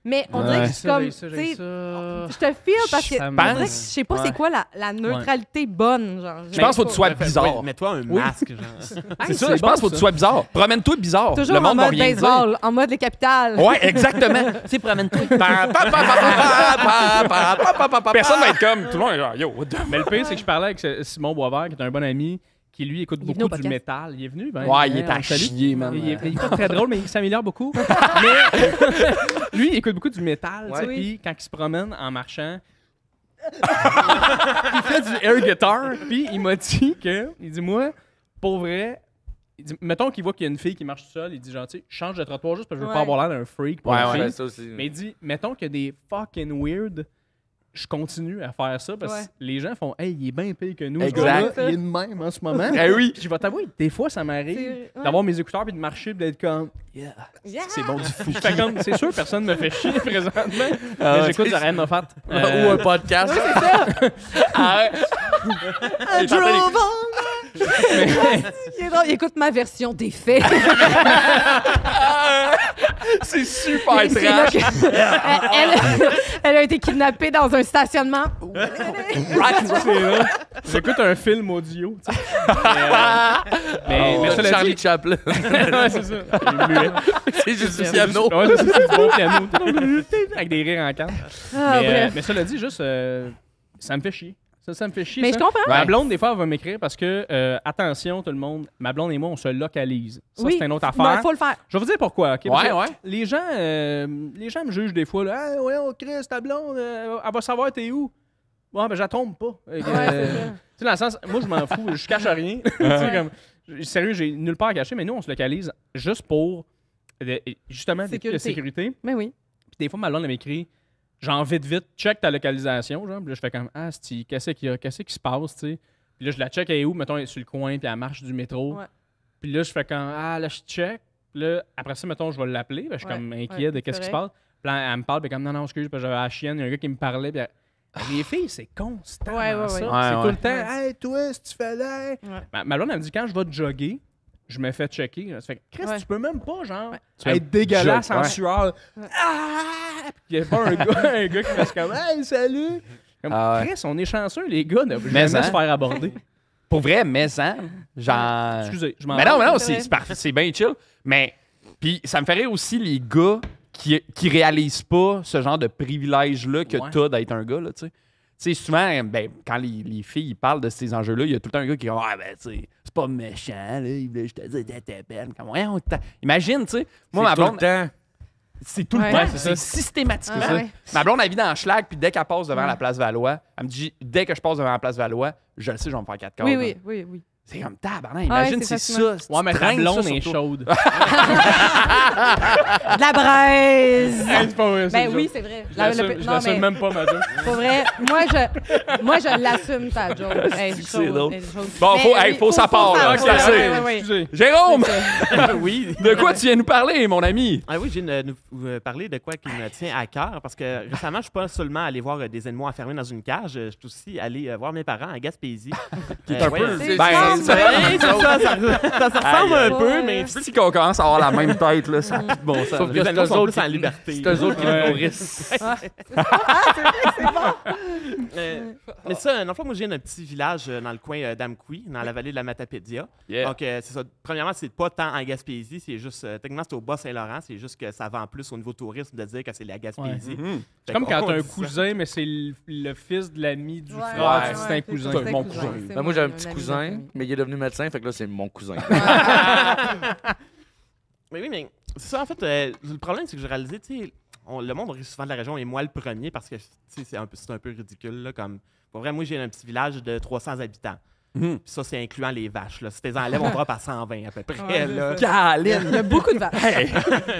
Mais on dirait que je suis Ça, comme, j'ai tu ça, sais, j'ai ça. je te file parce que Ça on me- dirait que je sais pas Ouais. c'est quoi la neutralité bonne, genre. Je pense qu'il faut que tu sois bizarre. Ouais, mets-toi un masque, genre. C'est ça, je pense qu'il faut que tu sois bizarre. Promène-toi bizarre. Toujours Le en monde va mode rien dire. baseball, en mode les capitales. Ouais, exactement. Tu sais, promène-toi. Personne va être comme. Tout le monde est genre, yo, what the Mais le pire, c'est que je parlais avec Simon Boisvert, qui est un bon ami. qui lui écoute Il est venu au beaucoup du podcast. métal. Il est venu. Ben, Ouais, il est on à le salue. chier, man. Il est pas très drôle, mais il s'améliore beaucoup. Mais lui, il écoute beaucoup du métal. tu sais, Oui. Puis quand il se promène en marchant, il fait du air guitar. Puis il m'a dit que, il dit, moi, pour vrai, il dit, mettons qu'il voit qu'il y a une fille qui marche seule, il dit, genre, tu sais, change de trottoir juste parce que je veux pas Ouais. avoir l'air d'un freak. Pour Ouais, une ouais. fille. Ouais, ça aussi. Mais il dit, mettons qu'il y a des fucking weird, je continue à faire ça parce Ouais. que les gens font, hey, il est bien pire que nous. Exact. Ce gars-là, il est de même en ce moment. Eh oui. Puis je vais t'avouer, des fois, ça m'arrive C'est- ouais. d'avoir mes écouteurs puis de marcher puis d'être comme, Yeah. C'est bon du fou. je fais comme, c'est sûr, personne me fait chier présentement. Ah mais ouais. j'écoute Ariane Moffat. Ou un podcast. I drove on. Il est drôle, il écoute ma version des faits. C'est super Et c'est là trash. que- elle a été kidnappée dans un stationnement. C'est là. J'écoute un film audio, tu sais. Mais cela Charlie dit... Chaplin. Ouais, c'est ça. Il est muet. C'est juste du piano. Ouais, c'est ça, c'est du bon piano. Avec des rires en canne. Ah, bref. Mais cela dit, juste, ça me fait chier. Ça me fait chier. Mais ça. je comprends. Ma blonde, des fois, elle va m'écrire parce que, attention, tout le monde, ma blonde et moi, on se localise. Ça, Oui. c'est une autre Non, affaire. faut le faire. Je vais vous dire pourquoi. ok? Parce Ouais, que ouais. Les gens me jugent des fois. Là, ah, ouais, oh, Chris, ta blonde, elle va savoir t'es où. Ouais, ben, je la trompe pas. Ouais, c'est ça. Tu sais, dans le sens, moi, je m'en fous, je cache rien. Tu sais, comme, sérieux, j'ai nulle part à cacher, mais nous, on se localise juste pour, justement, la sécurité. Mais oui. Puis des fois, ma blonde, elle m'écrit, genre, vite, check ta localisation. Genre. Puis là, je fais comme, ah, qu'est-ce qui se passe, tu sais. Puis là, je la check, elle est où? Mettons, elle est sur le coin, puis elle marche du métro. Ouais. Puis là, je fais comme, ah, là, je check. Puis là, après ça, mettons, je vais l'appeler. Je suis Ouais, comme inquiet ouais, de qu'est-ce qui se correct. passe. Puis là, elle me parle, puis comme, non, excuse, parce que j'avais la chienne, il y a un gars qui me parlait. Puis les filles, c'est constant. Ouais, dans ouais, ça. ouais. C'est Ouais, tout ouais. le temps, hey, toi, si tu fais là. Ouais. Ma blonde, elle me dit, quand je vais jogger, je me fais checker. Ça fait, Chris, Ouais. tu peux même pas, genre, Ouais. Tu fais être dégueulasse jog, en ouais. sueur. Ah! Puis il n'y a pas un gars qui fasse comme, hey, salut. Comme, Ah ouais. Chris, on est chanceux, les gars, de Mais jamais hein. se faire aborder. Pour vrai, mais hein, genre... Excusez, je m'en Mais vais. non, C'est c'est vrai. c'est parfait, c'est bien chill. Mais, puis ça me ferait aussi les gars qui réalisent pas ce genre de privilège-là que Ouais. t'as d'être un gars, là, tu sais. Tu sais, souvent, ben, quand les filles ils parlent de ces enjeux-là, il y a tout le temps un gars qui est comme, ah, ben, tu sais, c'est pas méchant, là, il voulait juste te dire t'étais belle. Comme, ouais, imagine, tu sais, moi, ma Tout le blonde, temps. c'est tout le Ouais. temps, Ouais, c'est c'est ça. systématiquement Ah, ça. ouais. Ma blonde, elle vit dans le schlag, puis dès qu'elle passe devant Ouais. la place Valois, elle me dit, dès que je passe devant la place Valois, je le sais, je vais me faire 4 Oui, cases. oui, là. oui, oui. C'est comme tabarnak, imagine, c'est c'est fascinant. ça. Ouais, mais tu ta traînes blonde ça est sur toi. chaude. De la braise! C'est pas vrai, Ben une oui, joke. c'est vrai. Je l'assume même pas, ma joke. Pour vrai, moi, je l'assume, ta joke. Elle est chaude, drôle. elle est chaude. Bon, Mais hey, faut ça part, là. part, C'est assez. ouais, ouais, ouais. Excusez. Jérôme, Oui. de quoi tu viens nous parler, mon ami? Ah oui, j'ai nous parler de quoi qui me tient à cœur parce que récemment, je suis pas seulement allé voir des animaux enfermés dans une cage, je suis aussi allé voir mes parents à Gaspésie. Qui un peu- C'est Ben, ça, c'est- mais- ça se ressemble un peu, Ouais. mais Si qu'on commence à avoir la même tête, là, ça a plus de bon sens. Sauf que les c'est animaux eux sont autres plus en qui- liberté. C'est eux autres qui Ouais. le nourrissent. Mais ça, dans le fond, moi, je viens d'un petit village dans le coin d'Amqui, dans la vallée de la Matapédia. Yeah. Donc, c'est ça. Premièrement, c'est pas tant en Gaspésie, c'est juste, techniquement, c'est au Bas-Saint-Laurent, c'est juste que ça vend plus au niveau tourisme de dire que c'est la Gaspésie. Mhm. C'est comme quand on t'as un dit ça. cousin, mais c'est le fils de l'ami du Ouais, frère. ouais, C'est un cousin. c'est mon cousin. c'est Ben, moi, j'ai un mon petit ami cousin, d'enfance. mais il est devenu médecin, fait que là, c'est mon cousin. Mais oui, mais c'est ça, en fait, le problème, c'est que j'ai réalisé, tu sais, le monde rit souvent de la région et moi le premier parce que, tu sais, c'est un peu ridicule, là, comme, pour vrai, moi, j'ai un petit village de 300 habitants. Mhm. Puis ça, c'est incluant les vaches, là. Si t'es enlèves, on drop à 120 à peu près, Ouais, là. Il Caline! y a beaucoup de vaches. Hey,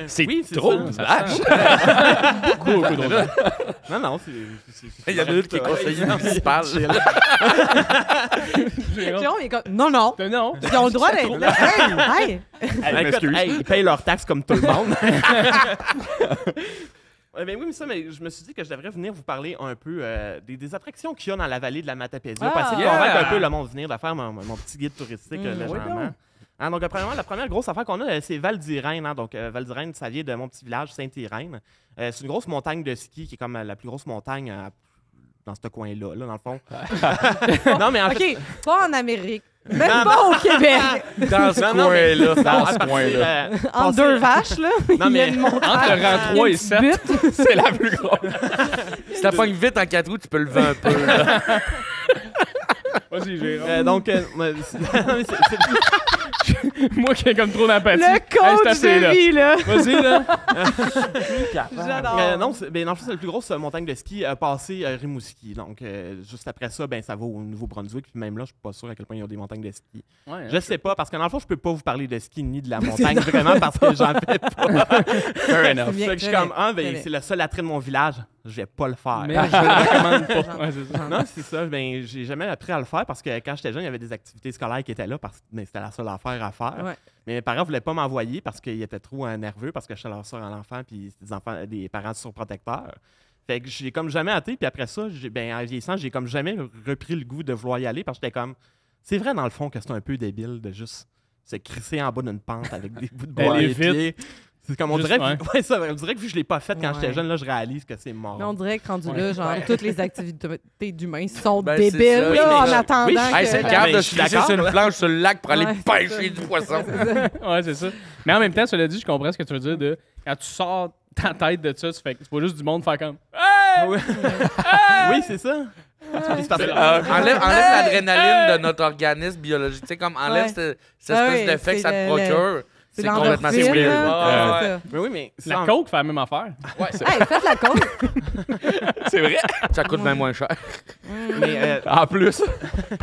c'est Oui, c'est trop ça. de Ça vaches. Beaucoup trop. Non, non, c'est... Il y en a une qui est conseiller municipal. Jérôme, il est comme, non, non. Non. Ils ont le droit d'être là. Hey! Écoute, m'excuse. hey, ils payent leurs taxes comme tout le monde. Ben oui, mais ça, mais je me suis dit que je devrais venir vous parler un peu des attractions qu'il y a dans la vallée de la Matapédia. Pour essayer de yeah! convaincre un peu le monde venir de faire mon petit guide touristique légendairement. donc. Hein, donc, premièrement, la première grosse affaire qu'on a, c'est Val d'Irène. Hein, donc, Val d'Irène, ça vient de mon petit village, Saint-Irène. C'est une grosse montagne de ski qui est comme la plus grosse montagne dans ce coin-là, là, dans le fond. Non, mais en fait... OK, pas en Amérique. Même pas au Québec. Dans ce coin-là. Dans ce coin-là. Entre deux vaches, là. Non, il y a mais une montagne. Entre le rang 3 et 7. C'est la plus grosse. Si t'as pas une vite en 4 roues, tu peux lever un peu. Là. Vas-y, Jérôme. Donc, Moi qui ai comme trop d'empathie. Le coach c'est assez, de vie, là. Vas-y, là. J'adore. non, c'est la plus grosse montagne de ski passée Rimouski. Donc, juste après ça, ça va au Nouveau-Brunswick. Puis même là, je suis pas sûr à quel point il y a des montagnes de ski. Ouais, Je sais pas, parce que dans le fond, je peux pas vous parler de ski ni de la montagne, vraiment, parce que j'en fais pas. Fair enough. Bien, Fait que je suis très comme, c'est le seul attrait de mon village. Je vais pas le faire. Mais je le recommande pas. Ouais, c'est ça. Non, c'est ça. J'ai jamais appris à le faire parce que quand j'étais jeune, il y avait des activités scolaires qui étaient là parce que c'était la seule affaire à faire. Ouais. Mais mes parents voulaient pas m'envoyer parce qu'ils étaient trop nerveux parce que je suis leur soeur en enfant puis c'était des parents surprotecteurs. Fait que j'ai comme jamais hâté. Puis après ça, en vieillissant, j'ai comme jamais repris le goût de vouloir y aller parce que j'étais comme... C'est vrai, dans le fond, que c'est un peu débile de juste se crisser en bas d'une pente avec des bouts de bois à les pieds. C'est comme on dirait, on dirait que vu que je l'ai pas fait quand j'étais jeune, là, je réalise que c'est mort. Mais on dirait que rendu là, genre, toutes les activités d'humains sont Ben, débiles, c'est ça. là, Oui, en attendant que... c'est Ben, capable de je se suis glisser d'accord, sur une là. planche sur le lac pour aller Ouais, pêcher du poisson. Ouais, c'est ça. Mais en même temps, cela dit, je comprends ce que tu veux dire de quand tu sors ta tête de ça, c'est pas juste du monde faire comme hey! Oui, c'est ça. C'est parce que- Enlève l'adrénaline de notre organisme biologique. Tu sais, comme enlève Ouais. cette espèce d'effet que ça te procure. C'est complètement l'endorphine, weird. là, Ouais, c'est ça. Mais oui, mais la coke fait la même affaire. Hey, faites la compte. C'est vrai. Ça coûte bien moins cher. mais, En plus.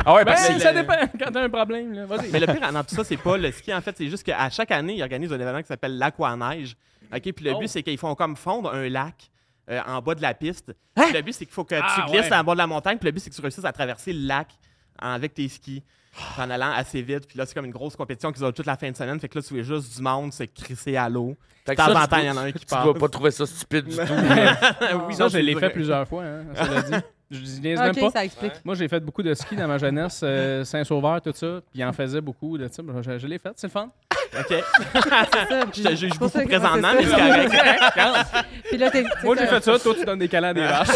Ah ouais, Ben, parce que ça dépend quand t'as un problème. Là. Vas-y. mais le pire dans tout ça, c'est pas le ski. En fait, c'est juste qu'à chaque année, ils organisent un événement qui s'appelle l'Aqua à neige. OK, puis le but, c'est qu'ils font comme fondre un lac en bas de la piste. Puis le but, c'est qu'il faut que tu glisses en bas de la montagne. Puis le but, c'est que tu réussisses à traverser le lac avec tes skis. En allant assez vite, puis là, c'est comme une grosse compétition qu'ils ont toute la fin de semaine. Fait que là, tu vois juste du monde se crisser à l'eau. Fait De que temps ça, en temps, il y en a un qui tu passe. dois pas trouver ça stupide du tout. Oui, Ça, non, je l'ai c'est fait vrai. plusieurs fois, hein, ça l'a dit. Je niaise même OK, pas. ça explique. Moi, j'ai fait beaucoup de ski dans ma jeunesse, Saint-Sauveur, tout ça, puis il en faisait beaucoup de ça. Je l'ai fait, c'est le fun. OK. C'est ça. Je te juge C'est pour ça beaucoup que- présentement, c'est mais c'est ça. correct. Puis là, Moi, j'ai fait ça, toi, tu donnes des câlins à des vaches.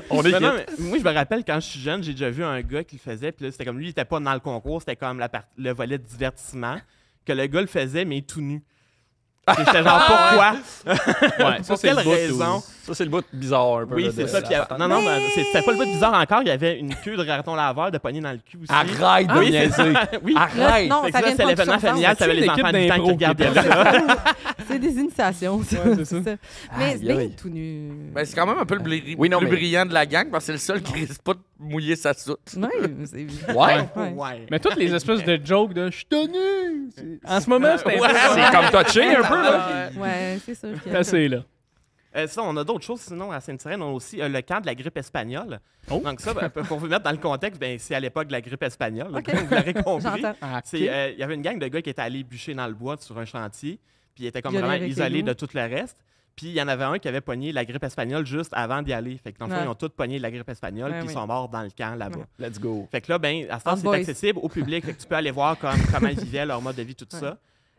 on est Mais non, quitte. mais moi, je me rappelle quand je suis jeune, j'ai déjà vu un gars qui le faisait. Puis là, c'était comme lui, il était pas dans le concours, c'était comme le volet de divertissement. Que le gars le faisait, mais tout nu. Et j'étais genre, pourquoi? Ouais, Pour quelle raison? Ça, c'est le bout bizarre un peu. Oui, là, c'est de ça. la Puis, patente. non, mais c'était pas le bout bizarre encore. Il y avait une queue de raton laveur de poignée dans le cul aussi. Arrête de Oui, niaiser. Oui. Arrête. Non, Fait que ça ça, vient c'était pas de l'événement son familial. sens. T'avais les C'est une enfants équipe du temps qui d'impro regardaient qui était là. C'est des initiations, ça. Ouais, c'est ça. Mais Aïe, c'est bien aïe. tout nu. Ben, c'est quand même un peu le Oui, non, plus mais- brillant de la gang parce que c'est le seul qui risque pas de mouiller sa soute. Ouais, c'est... Ouais. Ouais. Ouais. Mais toutes les espèces de jokes de « je suis tenu », en ce moment, c'est C'est comme touché un peu, là. Ouais, c'est ça. c'est assez, là. Ça, on a d'autres choses. Sinon, à Sainte-Sirène, on a aussi le camp de la grippe espagnole. Oh. Donc ça, pour vous mettre dans le contexte, c'est à l'époque de la grippe espagnole. OK. Vous l'aurez compris. J'entends. Ah, Il y avait une gang de gars qui étaient allés bûcher dans le bois sur un chantier. Puis ils étaient comme Violer vraiment avec les isolés loups. de tout le reste. Puis il y en avait un qui avait pogné la grippe espagnole juste avant d'y aller. Fait que dans le fond, Ouais. ils ont tous pogné la grippe espagnole. Ouais, Puis ils oui. sont morts dans le camp là-bas. Ouais. Let's go. Fait que là, à ce temps, On c'est boys. accessible au public. Fait que tu peux aller voir comment ils vivaient, leur mode de vie, tout Ouais. ça.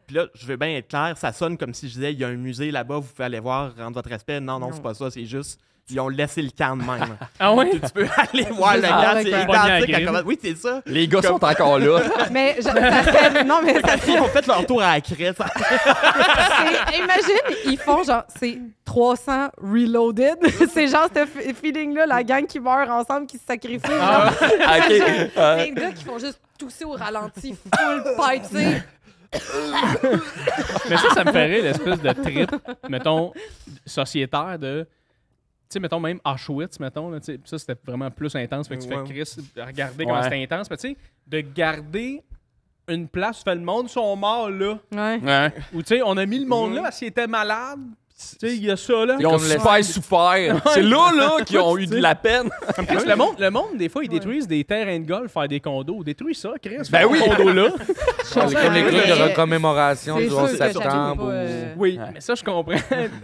Puis là, je veux bien être clair, ça sonne comme si je disais, il y a un musée là-bas, vous pouvez aller voir, rendre votre respect. Non, Non. c'est pas ça, c'est juste, ils ont laissé le camp de même. Ah ouais? Tu peux aller voir le Ah, camp, ouais, c'est ouais. identique à Grille. comment... Oui, c'est ça. Les gars sont encore là. Mais ça serait... Non, mais ça Ils ont fait leur tour à la crête. Imagine, ils font genre, c'est 300 reloaded. C'est genre ce feeling-là, la gang qui meurt ensemble, qui se sacrifie. genre. OK. Plein de gars qui font juste tousser au ralenti, full pipe, tu sais. Mais ça me ferait l'espèce de trip, mettons, sociétaire de... Tu sais, mettons, même Auschwitz, mettons, là, tu sais, ça, c'était vraiment plus intense. Fait que tu fais, Ouais. Chris, regarder comment Ouais. c'était intense. Mais tu sais, de garder une place où le monde sont morts, là. Ouais. Ouais. Où, tu sais, on a mis le monde là parce qu'il était malade. Tu sais, il y a ça, là. Ils ont Comme super souffert. C'est là qu'ils ont eu de la peine. Comme Chris, le monde, des fois, ils détruisent des terrains de golf, faire des condos. Détruis ça, Chris. Ben fais oui. un condo là. C'est comme les trucs de recommémoration C'est du sûr 11 que ça septembre. peut pas, Oui, Ouais. mais ça, je comprends.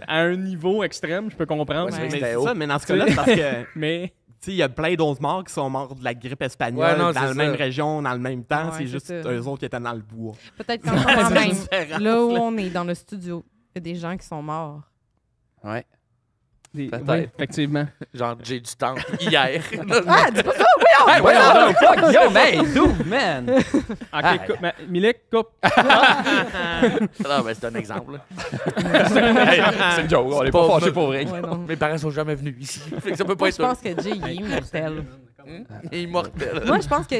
À un niveau extrême, je peux comprendre. Ouais, c'est vrai que Mais c'était c'est haut. ça, mais dans ce cas-là, c'est parce que... Mais Tu sais, il y a plein d'autres morts qui sont morts de la grippe espagnole Ouais, non, dans c'est la même ça. région, dans le même temps. Ouais, c'est c'est juste ça. eux autres qui étaient dans le bois. Peut-être quand même, différence, là où on est dans le studio, il y a des gens qui sont morts. Ouais. Peut-être. oui, effectivement. Genre Jay du Temple, hier. Ah, dis pas ça! Hey, ouais, on fuck, yo, man, dude, man. Ok, coupe. Milik, coupe. Non, mais c'est un exemple. là. Hey, c'est une joke, on est pas pas fâchés vrai. pour vrai. Ouais, non. Mes parents sont jamais venus ici. Fait que ça peut pas Moi, être je pense que Jay, il est mortel. Il est immortel. Moi, je pense que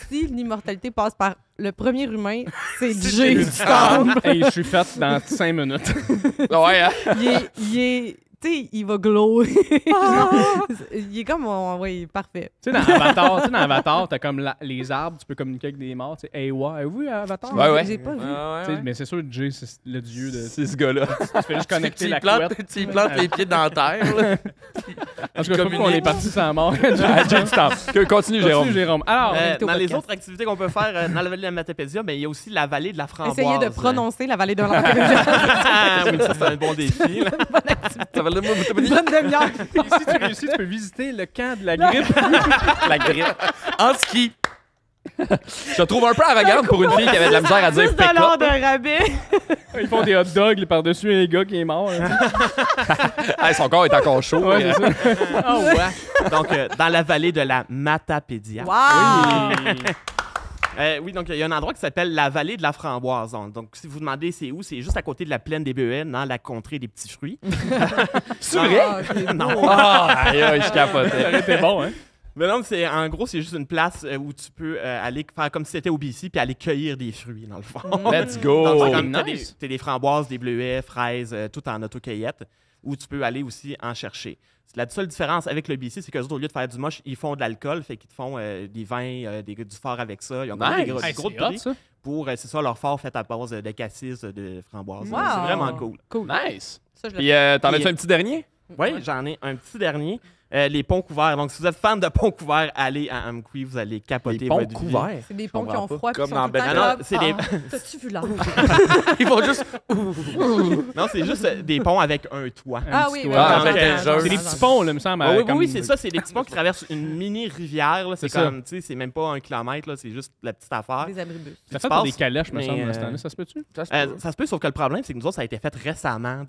si l'immortalité passe par le premier humain, c'est C'est Jay Jay du Storm. Hey, je suis faite dans 5 minutes. Ouais, hein? Il est tu sais, il va glower. Il est comme, oui, parfait. Tu sais, dans Avatar, t'as comme les arbres, tu peux communiquer avec des morts. Tu sais, hey, avez-vous vu Avatar? Ouais. J'ai pas vu. Tu sais, mais c'est sûr, Jay, c'est le dieu de. C'est ce gars-là. Tu fais juste connecter la plantes, couette. tu y plantes les pieds dans la terre. Là. En tout cas, on est parti sans mort. Jay Storm. Continue, Jérôme. Alors, Dans les podcast. autres activités qu'on peut faire dans la vallée de la Matapédia, il y a aussi la vallée de la Framboise. Essayez de prononcer la vallée de la Ah oui, ça, c'est un bon défi. Là. Ça va le mot, Une bonne demi-heure. et si tu réussis, tu peux visiter le camp de la grippe. la grippe. En ski. Je te trouve un peu arrogante pour une fille qui avait de la misère à dire 10 pick $ up. de rabais. Ils font des hot dogs par-dessus un gars qui est mort. Hey, son corps est encore chaud. Ouais, c'est ça. Oh, ouais. Donc, dans la vallée de la Matapédia. Wow! Oui, donc il y a un endroit qui s'appelle la vallée de la Framboise. Donc, si vous demandez c'est où, c'est juste à côté de la plaine des Beuelles, dans la contrée des petits fruits. C'est vrai? Ah, c'est Non. beau. Aïe, je capotais. Ça aurait été bon, hein? Mais non, en gros, c'est juste une place où tu peux aller faire comme si c'était au BC puis aller cueillir des fruits, dans le fond. Let's Donc, go. c'est comme, nice. t'as des framboises, des bleuets, fraises, tout en autocueillette, où tu peux aller aussi en chercher. La seule différence avec le BC, c'est qu'eux autres, au lieu de faire du moche, ils font de l'alcool, fait qu'ils te font des vins, du fort avec ça. Ils ont Nice. des gros Hey, de c'est hot, prix ça. pour, c'est ça, leur fort fait à base de cassis, de framboises. Wow. C'est vraiment cool. Cool. Nice. Ça, je le Puis, t'en as-tu un petit dernier? Oui, j'en ai un petit dernier. Les ponts couverts. Donc, si vous êtes fan de ponts couverts, allez à Amqui, vous allez capoter Les ponts votre vie. couverts. C'est des ponts qui ont froid. Comme puis dans sont tout le temps Ben- non, comme, c'est des- T'as-tu vu l'âge? Ils vont juste. Non, c'est juste des ponts avec un toit. Ah Un oui, petit oui. toit. Ah, oui, ok, oui, genre, C'est des petits ponts, là, me semble. Oui, comme- oui, c'est ça. C'est des petits ponts qui traversent une mini-rivière. là. C'est C'est ça. comme, tu sais, c'est même pas 1 kilomètre. là, C'est juste la petite affaire. Des abribus. Ça Tu fait pour des passes, calèches, me mais, semble, cette année. Ça se peut-tu? Ça se peut, sauf que le problème, c'est que nous autres, ça a été fait récemment.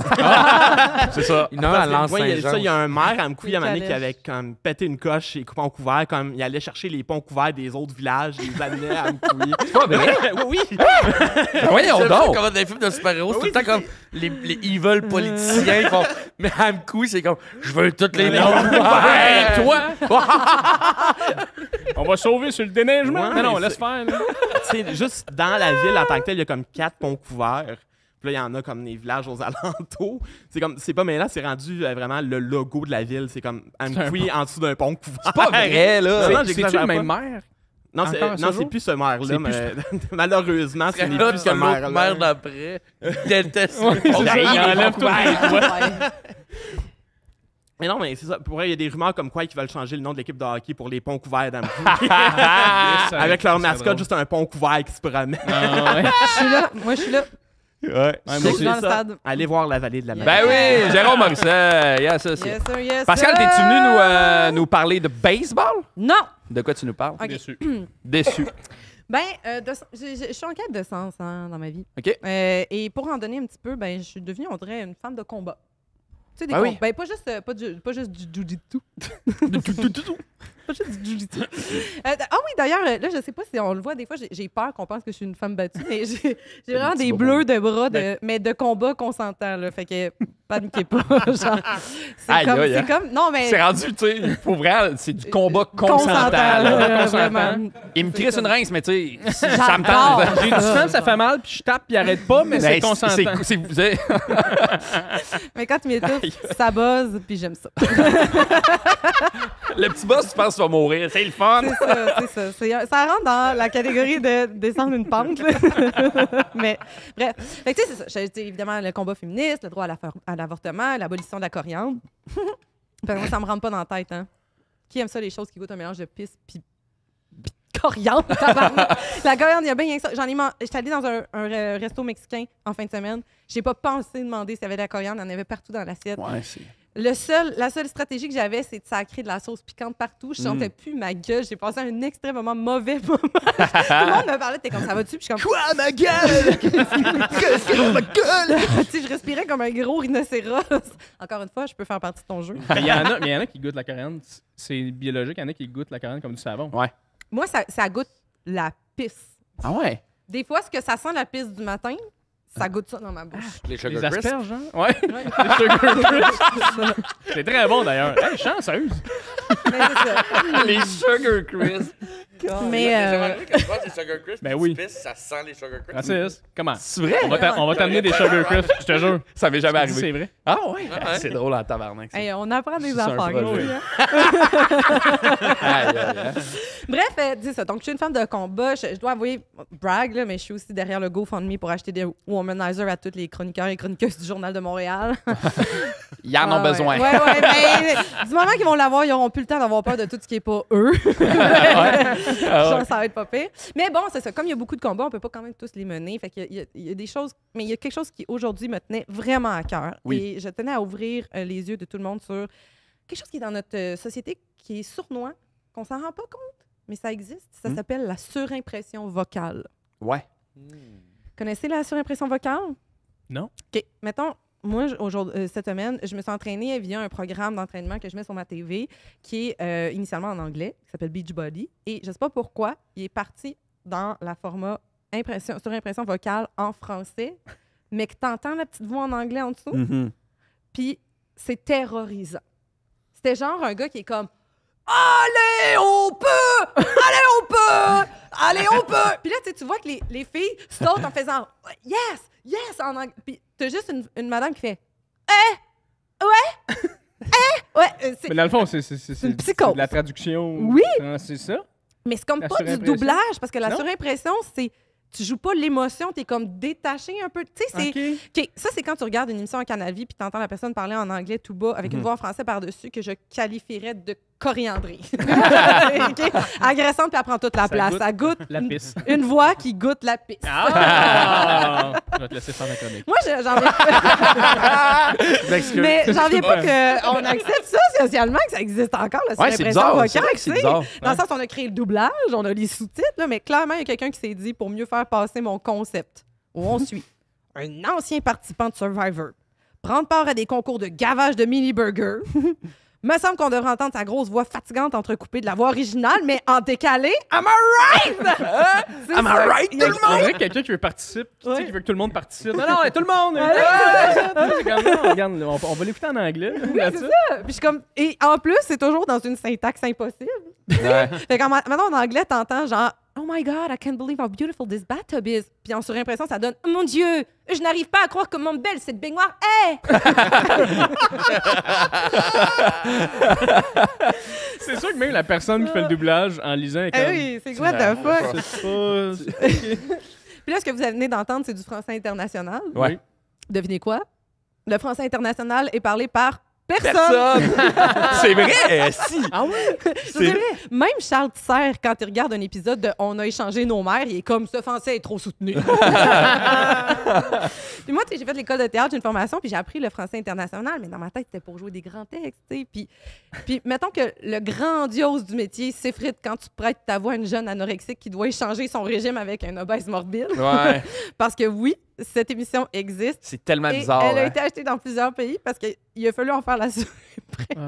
C'est ça. Il y en a un à Parce que, ouais, il y a Lens-Saint-Jean. ça, il y a un maire à Amqui Des à un moment donné qui calèches. avait comme pété une coche chez Ponts couverts, comme il allait chercher les ponts couverts des autres villages, il les amenait à Amqui. C'est pas vrai? Oui, Voyons J'aime ça donc. comme dans les films de super-héros, c'est tout le temps comme les evil politiciens qui font. Mais Amqui, c'est comme je veux toutes les noms. Hey, toi! On va sauver sur le déneigement. Ouais, non, mais laisse faire. là. c'est juste dans la ville en tant que telle, il y a comme 4 ponts couverts. Puis là, il y en a comme des villages aux alentours. C'est pas maintenant, c'est rendu vraiment le logo de la ville. C'est comme Amqui en dessous d'un pont couvert. C'est pas vrai, là. Non, C'est-tu j'exagère le pas. même maire? Non, Encore à ce non, jour? c'est plus ce maire-là. C'est Mais malheureusement, ce C'est n'est là plus que ce maire-là. l'autre mère d'après déteste. Il enlève tous les toits. Ouais. Mais non, mais c'est ça. Pour vrai, il y a des rumeurs comme quoi ils veulent changer le nom de l'équipe de hockey pour les ponts couverts d'Amqui. Avec leur mascotte, juste un pont couvert qui se promène. Ah, ouais. Je suis là. Moi, je suis là. Ouais. Ouais, Je moi suis dans le stade. Allez voir la vallée de la mer. Ben oui, Jérôme Morissette. Yes, ça, c'est. Yes, sir, yes, Pascal, sir. t'es-tu venu nous parler de baseball? Non! De quoi tu nous parles? Ok. Déçu. Déçu. Ben, je suis en quête de sens dans ma vie. OK. Et pour en donner un petit peu, ben, je suis devenue, on dirait, une femme de combat. Tu sais, des Ah oui. ben, pas juste du jiu-jitsu. Pas juste du jiu-jitsu. Oui, d'ailleurs, là, je sais pas si on le voit, des fois, j'ai peur qu'on pense que je suis une femme battue, mais j'ai vraiment des bleus de bras, mais de combat consentant, là. Fait que, paniquez pas. Genre, Aïe, aïe, c'est hein. comme. Non, mais. C'est rendu, tu sais, pour vrai, c'est du combat consentant, consentant. là. là, Consentant. vraiment. Il me crisse C'est une comme- rince, mais tu sais, ça me J'adore. tente. J'ai du sang, ça fait mal, puis je tape, puis il arrête pas, mais c'est Ben, consentant. c'est- Mais quand tu m'étouffes, ça buzz, puis j'aime ça. Le petit boss, tu penses que tu vas mourir. C'est le fun. C'est ça, c'est ça. Ça rentre dans la catégorie de descendre une pente. Là. Mais bref. Fait que, tu sais, c'est ça. Évidemment, le combat féministe, le droit à l'avortement, l'abolition de la coriandre. Parce que moi, ça me rentre pas dans la tête. Hein. Qui aime ça, les choses qui goûtent un mélange de pisse puis coriandre? Tabarnak. La coriandre, il y a bien rien que ça. J'étais allée dans un resto mexicain en fin de semaine. J'ai pas pensé demander s'il y avait de la coriandre. Il y en avait partout dans l'assiette. Ouais, c'est. La seule stratégie que j'avais, c'est de sacrer de la sauce piquante partout. Je sentais plus ma gueule. J'ai passé un extrêmement mauvais moment. Tout le monde me parlait, t'es comme ça va-tu? Puis je suis comme, quoi, ma gueule? Qu'est-ce que ma gueule? Tu sais, je respirais comme un gros rhinocéros. Encore une fois, je peux faire partie de ton jeu. Mais il y en a qui goûtent la coriandre. C'est biologique, il y en a qui goûtent la coriandre comme du savon. Ouais. Moi, ça goûte la pisse. Ah ouais? Des fois, ce que ça sent la pisse du matin, Ça goûte ça dans ma bouche. Les Les Sugar Crisp. asperges, hein? Ouais. Ouais. Les Sugar Crisp. C'est très bon, d'ailleurs. Hey, chanceuse. Mais c'est ça. Les Sugar Crisp. Mais Quand tu manges des Sugar Crisp, Ben oui. tu pisses, ça sent les Sugar Crisp. Francis, comment? C'est vrai? On va t'amener des Sugar Crisp, je te jure. Ça m'est jamais C'est arrivé. vrai. Ah ouais? Ouais. C'est drôle en tabarnak. ça. hey, on apprend des C'est un affaires. projet. ici, hein. Aïe, aïe, aïe. Bref, c'est ça. Donc, je suis une femme de combat. Je dois avouer, brag, là, mais je suis aussi derrière le GoFundMe pour acheter des womanizers à tous les chroniqueurs et chroniqueuses du Journal de Montréal. Ils en ont Ouais, besoin. Ouais, ouais, mais du moment qu'ils vont l'avoir, ils n'auront plus le temps d'avoir peur de tout ce qui n'est pas eux. Genre, ça va être pas pire. Mais bon, c'est ça. Comme il y a beaucoup de combats, on peut pas quand même tous les mener. Fait qu'il y a des choses, mais il y a quelque chose qui aujourd'hui me tenait vraiment à cœur. Oui. Et je tenais à ouvrir les yeux de tout le monde sur quelque chose qui est dans notre société qui est sournois, qu'on s'en rend pas compte, mais ça existe. Ça s'appelle la surimpression vocale. Ouais. Connaissez la surimpression vocale? Non. OK. Mettons, moi, aujourd'hui, cette semaine, je me suis entraînée via un programme d'entraînement que je mets sur ma TV qui est initialement en anglais, qui s'appelle Beachbody. Et je ne sais pas pourquoi, il est parti dans la format surimpression vocale en français, mais que tu entends la petite voix en anglais en dessous. Mhm. Puis c'est terrorisant. C'était genre un gars qui est comme allez, on peut! Allez, on peut! Allez, on peut! Puis là, tu vois que les filles sautent en faisant yes, yes en anglais. Puis t'as juste une madame qui fait ouais, ouais. Mais dans le fond, c'est une psychose. de la traduction. Oui. C'est ça? Mais c'est comme La pas du surimpression? doublage, parce que la Non? surimpression, c'est. Tu joues pas l'émotion, t'es comme détaché un peu. Tu sais, c'est. OK. OK, ça, c'est quand tu regardes une émission à Canal Vie puis t'entends la personne parler en anglais tout bas avec une voix en français par-dessus que je qualifierais de coriandrée. OK? Agressante puis elle prend toute la place. goûte Ça goûte La pisse. une voix qui goûte la pisse. Ah! Je vais te laisser faire ma chronique. Moi, j'en viens mais j'en viens pas Ouais. qu'on accepte ça socialement, que ça existe encore, la Ouais, c'est surimpression bizarre. vocale. C'est vrai que c'est tu sais. bizarre. Dans le sens, on a créé le doublage, on a les sous-titres, là, mais clairement, il y a quelqu'un qui s'est dit, pour mieux faire passer mon concept, où on suit un ancien participant de Survivor, prendre part à des concours de gavage de mini-burgers. Me semble qu'on devrait entendre sa grosse voix fatigante entrecoupée de la voix originale, mais en décalé. Am I right? C'est Am I ça. right, Il y a- tout le On monde? dirait quelqu'un qui veut participer, tu sais, Ouais. qui veut que tout le monde participe. Non, non, tout le monde! Regarde, on va l'écouter en anglais. c'est ça. Puis je suis comme... Et en plus, c'est toujours dans une syntaxe impossible. Ouais. Fait que maintenant, en anglais, t'entends genre « Oh my God, I can't believe how beautiful this bathtub is. » Puis en surimpression, ça donne « Mon Dieu, je n'arrive pas à croire comment belle cette baignoire est. » C'est sûr que même la personne qui fait le doublage en lisant est Eh comme... oui, c'est what the fuck? C'est pas... Puis là, ce que vous venez d'entendre, c'est du français international. Ouais. Devinez quoi? Le français international est parlé par personne. Personne! C'est vrai! Si! Ah ouais? C'est vrai. Même Charles Tisser, quand il regarde un épisode de On a échangé nos mères, il est comme ce français est trop soutenu. Puis moi, tu sais, j'ai fait l'école de théâtre, j'ai une formation, puis j'ai appris le français international, mais dans ma tête, c'était pour jouer des grands textes, tu sais. Puis mettons que le grandiose du métier s'effrite quand tu prêtes ta voix à une jeune anorexique qui doit échanger son régime avec un obèse morbide. Ouais. Parce que oui, cette émission existe. C'est tellement Et bizarre. elle a hein. été achetée dans plusieurs pays parce qu'il a fallu en faire la surprise.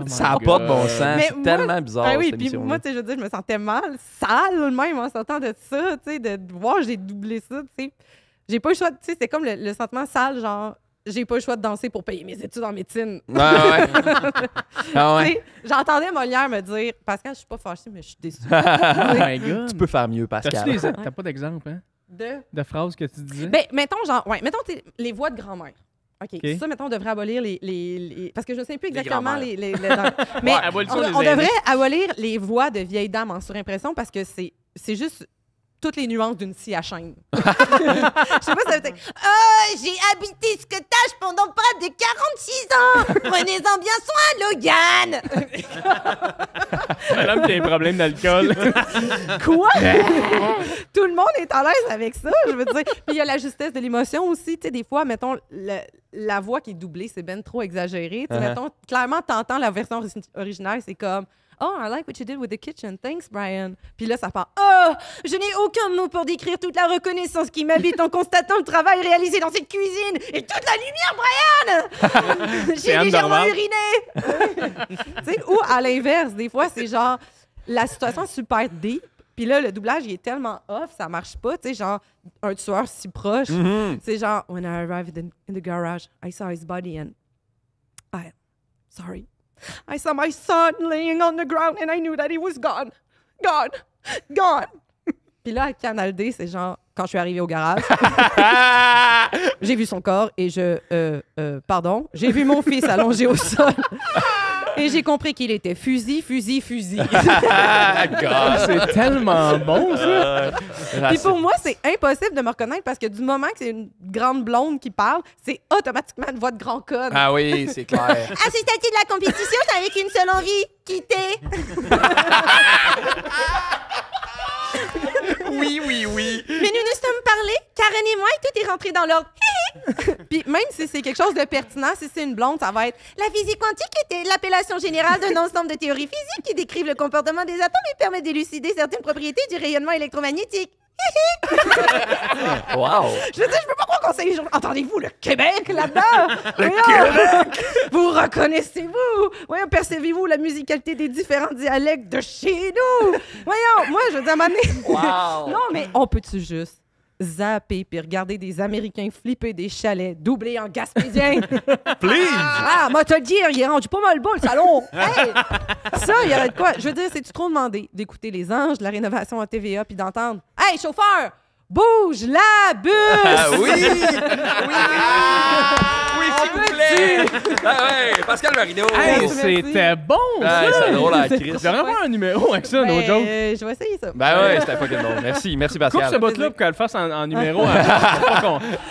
Ça n'a pas de bon sens. Mais C'est moi- tellement bizarre. Ah oui, cette puis émission-là. moi, tu sais, je veux dire, je me sentais mal, sale même en sortant de ça, tu sais, de voir j'ai doublé ça, tu sais. J'ai pas le choix, tu sais, c'est comme le sentiment sale, genre, j'ai pas le choix de danser pour payer mes études en médecine. Ouais, ouais. Ah Tu ouais. sais, j'entendais Molière me dire, Pascal, je suis pas fâchée, mais je suis déçue. Oh my God. Tu peux faire mieux, Pascal. T'as pas d'exemple, hein? De... De phrases que tu disais? Ben, mettons, genre, ouais, mettons les voix de grand-mère. OK. OK. Ça, mettons, on devrait abolir les... Parce que je ne sais plus exactement grands-mères. Mais Ouais, abolition des on aînés. devrait abolir les voix de vieilles dames en surimpression parce que c'est juste toutes les nuances d'une scie à chaîne. Je sais pas si ça veut dire « Oh, j'ai habité ce cottage pendant près de 46 ans! Prenez-en bien soin, Logan! L'homme qui a des problèmes d'alcool. » Quoi? Tout le monde est à l'aise avec ça, je veux dire. Puis il y a la justesse de l'émotion aussi. Tu sais, des fois, mettons, la voix qui est doublée, c'est ben trop exagéré. Tu sais, mettons, clairement, t'entends la version originale, c'est comme « Oh, I like what you did with the kitchen. Thanks, Brian. » Puis là, ça part « Oh, je n'ai aucun mot pour décrire toute la reconnaissance qui m'habite en constatant le travail réalisé dans cette cuisine et toute la lumière, Brian! J'ai C'est Anne légèrement Dorval. uriné! » Tu sais, ou à l'inverse, des fois, c'est genre la situation est super deep. Puis là, le doublage, il est tellement off, ça marche pas. Tu sais, genre, un tueur si proche. C'est genre, when I arrived in the garage, I saw his body and sorry. I saw my son laying on the ground and I knew that he was gone. Gone. Puis là, à Canal D, c'est genre, quand je suis arrivée au garage, j'ai vu son corps et pardon, j'ai vu mon fils allongé au sol. Et j'ai compris qu'il était fusil. C'est tellement bon, ça! Puis pour moi, c'est impossible de me reconnaître parce que du moment que c'est une grande blonde qui parle, c'est automatiquement une voix de grand code. Ah oui, c'est clair. À ce stade de la compétition, c'est avec une seule envie, quitter. Oui. Mais nous nous sommes parlé, Karen et moi, et tout est rentré dans l'ordre. Puis même si c'est quelque chose de pertinent, si c'est une blonde, ça va être « La physique quantique était l'appellation générale d'un ensemble de théories physiques qui décrivent le comportement des atomes et permettent d'élucider certaines propriétés du rayonnement électromagnétique. » Wow! Je veux dire, je peux pas croire qu'on sait les gens. Entendez-vous le Québec là-dedans? Québec! Vous reconnaissez-vous? Voyons, percevez-vous la musicalité des différents dialectes de chez nous? Voyons, moi, je veux dire, à un moment donné- Wow! Non, mais on peut-tu juste zapper puis regarder des Américains flipper des chalets doublés en gaspésien? Please! Ah, moi, te le dire, il est rendu pas mal beau, le salon! Hey! Ça, il y aurait de quoi? Je veux dire, c'est-tu trop demandé d'écouter les anges de la rénovation à TVA puis d'entendre « Hey, chauffeur! Bouge la bus! » Ah oui! Oui, s'il vous plaît! Ah ouais, Pascal Marino! Hey, Merci. c'était bon, ça! Ouais, c'est drôle à Chris. J'ai vraiment un numéro avec ça, no joke. Je vais essayer ça. Ben ouais, c'était fucking drôle. Merci Coupe Pascal. ce bout-là pour qu'elle le fasse en numéro.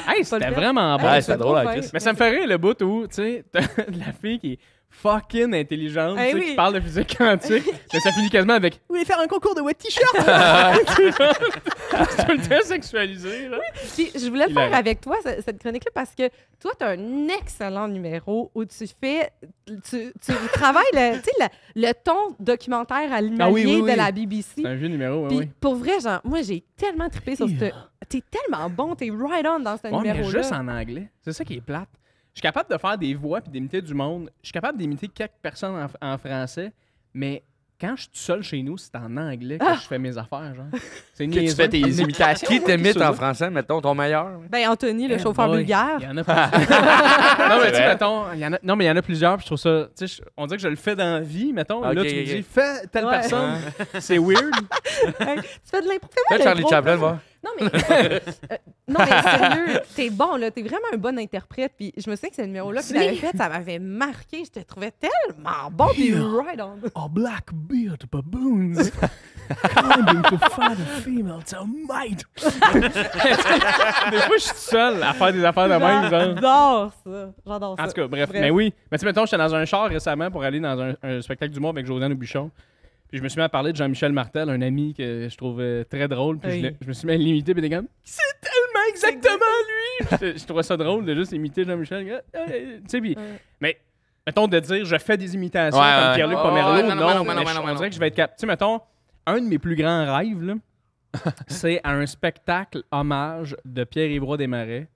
Hey, c'était le vraiment bon. Ouais, ça. c'était drôle à Chris. Mais ça me fait rire le bout où, tu sais, t'as la fille qui est fucking intelligente, Eh tu sais, oui. qui parle de physique quantique, mais ça finit quasiment avec « Vous voulez faire un concours de wet t-shirt? » C'est tout le temps sexualisé, là. Puis, je voulais Hilarant. faire avec toi cette chronique-là parce que toi, tu as un excellent numéro où tu travailles le ton documentaire animalier oui. de la BBC. C'est un vieux numéro, oui, Puis oui. pour vrai, genre, moi, j'ai tellement trippé sur ce... T'es tellement bon, t'es right on dans ce Ouais, mais numéro-là. juste en anglais. C'est ça qui est plate. Je suis capable de faire des voix puis d'imiter du monde. Je suis capable d'imiter quelques personnes en français, mais quand je suis tout seul chez nous, c'est en anglais que je fais mes affaires, genre. C'est Que tu niaiseux. fais tes imitations. Qui t'imite ça. en français, mettons, ton meilleur? Ben, Anthony, le Eh chauffeur boy, bulgare. Il y en a plusieurs. Non, mais tu sais, mettons, non, mais il y en a plusieurs, puis je trouve ça. Tu sais, on dirait que je le fais dans la vie, mettons. Ok, là, tu me ok. dis, fais telle Ouais. personne. C'est weird. Hey, tu fais de l'impro. Fais Charlie Chaplin, va. Non, mais sérieux, t'es bon, là. T'es vraiment un bon interprète. Puis je me souviens que ce numéro-là que tu avais fait, ça m'avait marqué. Je te trouvais tellement bon. Puis right on. Oh, Blackbeard baboons. Climbing to find a female to mate. Des fois, je suis seul à faire des affaires de même, genre. J'adore ça. J'adore ça. En tout cas, bref. Mais oui. Mais tu sais, mettons, j'étais dans un char récemment pour aller dans un spectacle d'humour avec Josiane Aubuchon. Puis je me suis mis à parler de Jean-Michel Martel, un ami que je trouvais très drôle. Puis Oui. je me suis mis à l'imiter, puis des gars, c'est tellement exactement lui! Je trouvais ça drôle de juste imiter Jean-Michel. Tu sais, puis. Mais, mettons, de dire, je fais des imitations Ouais, comme ouais. Pierre-Luc Ouais, Pomerleau. ouais, Non, non, mais on dirait que je vais être capable. Tu sais, mettons, un de mes plus grands rêves, là, c'est à un spectacle hommage de Pierre-Yves Desmarais,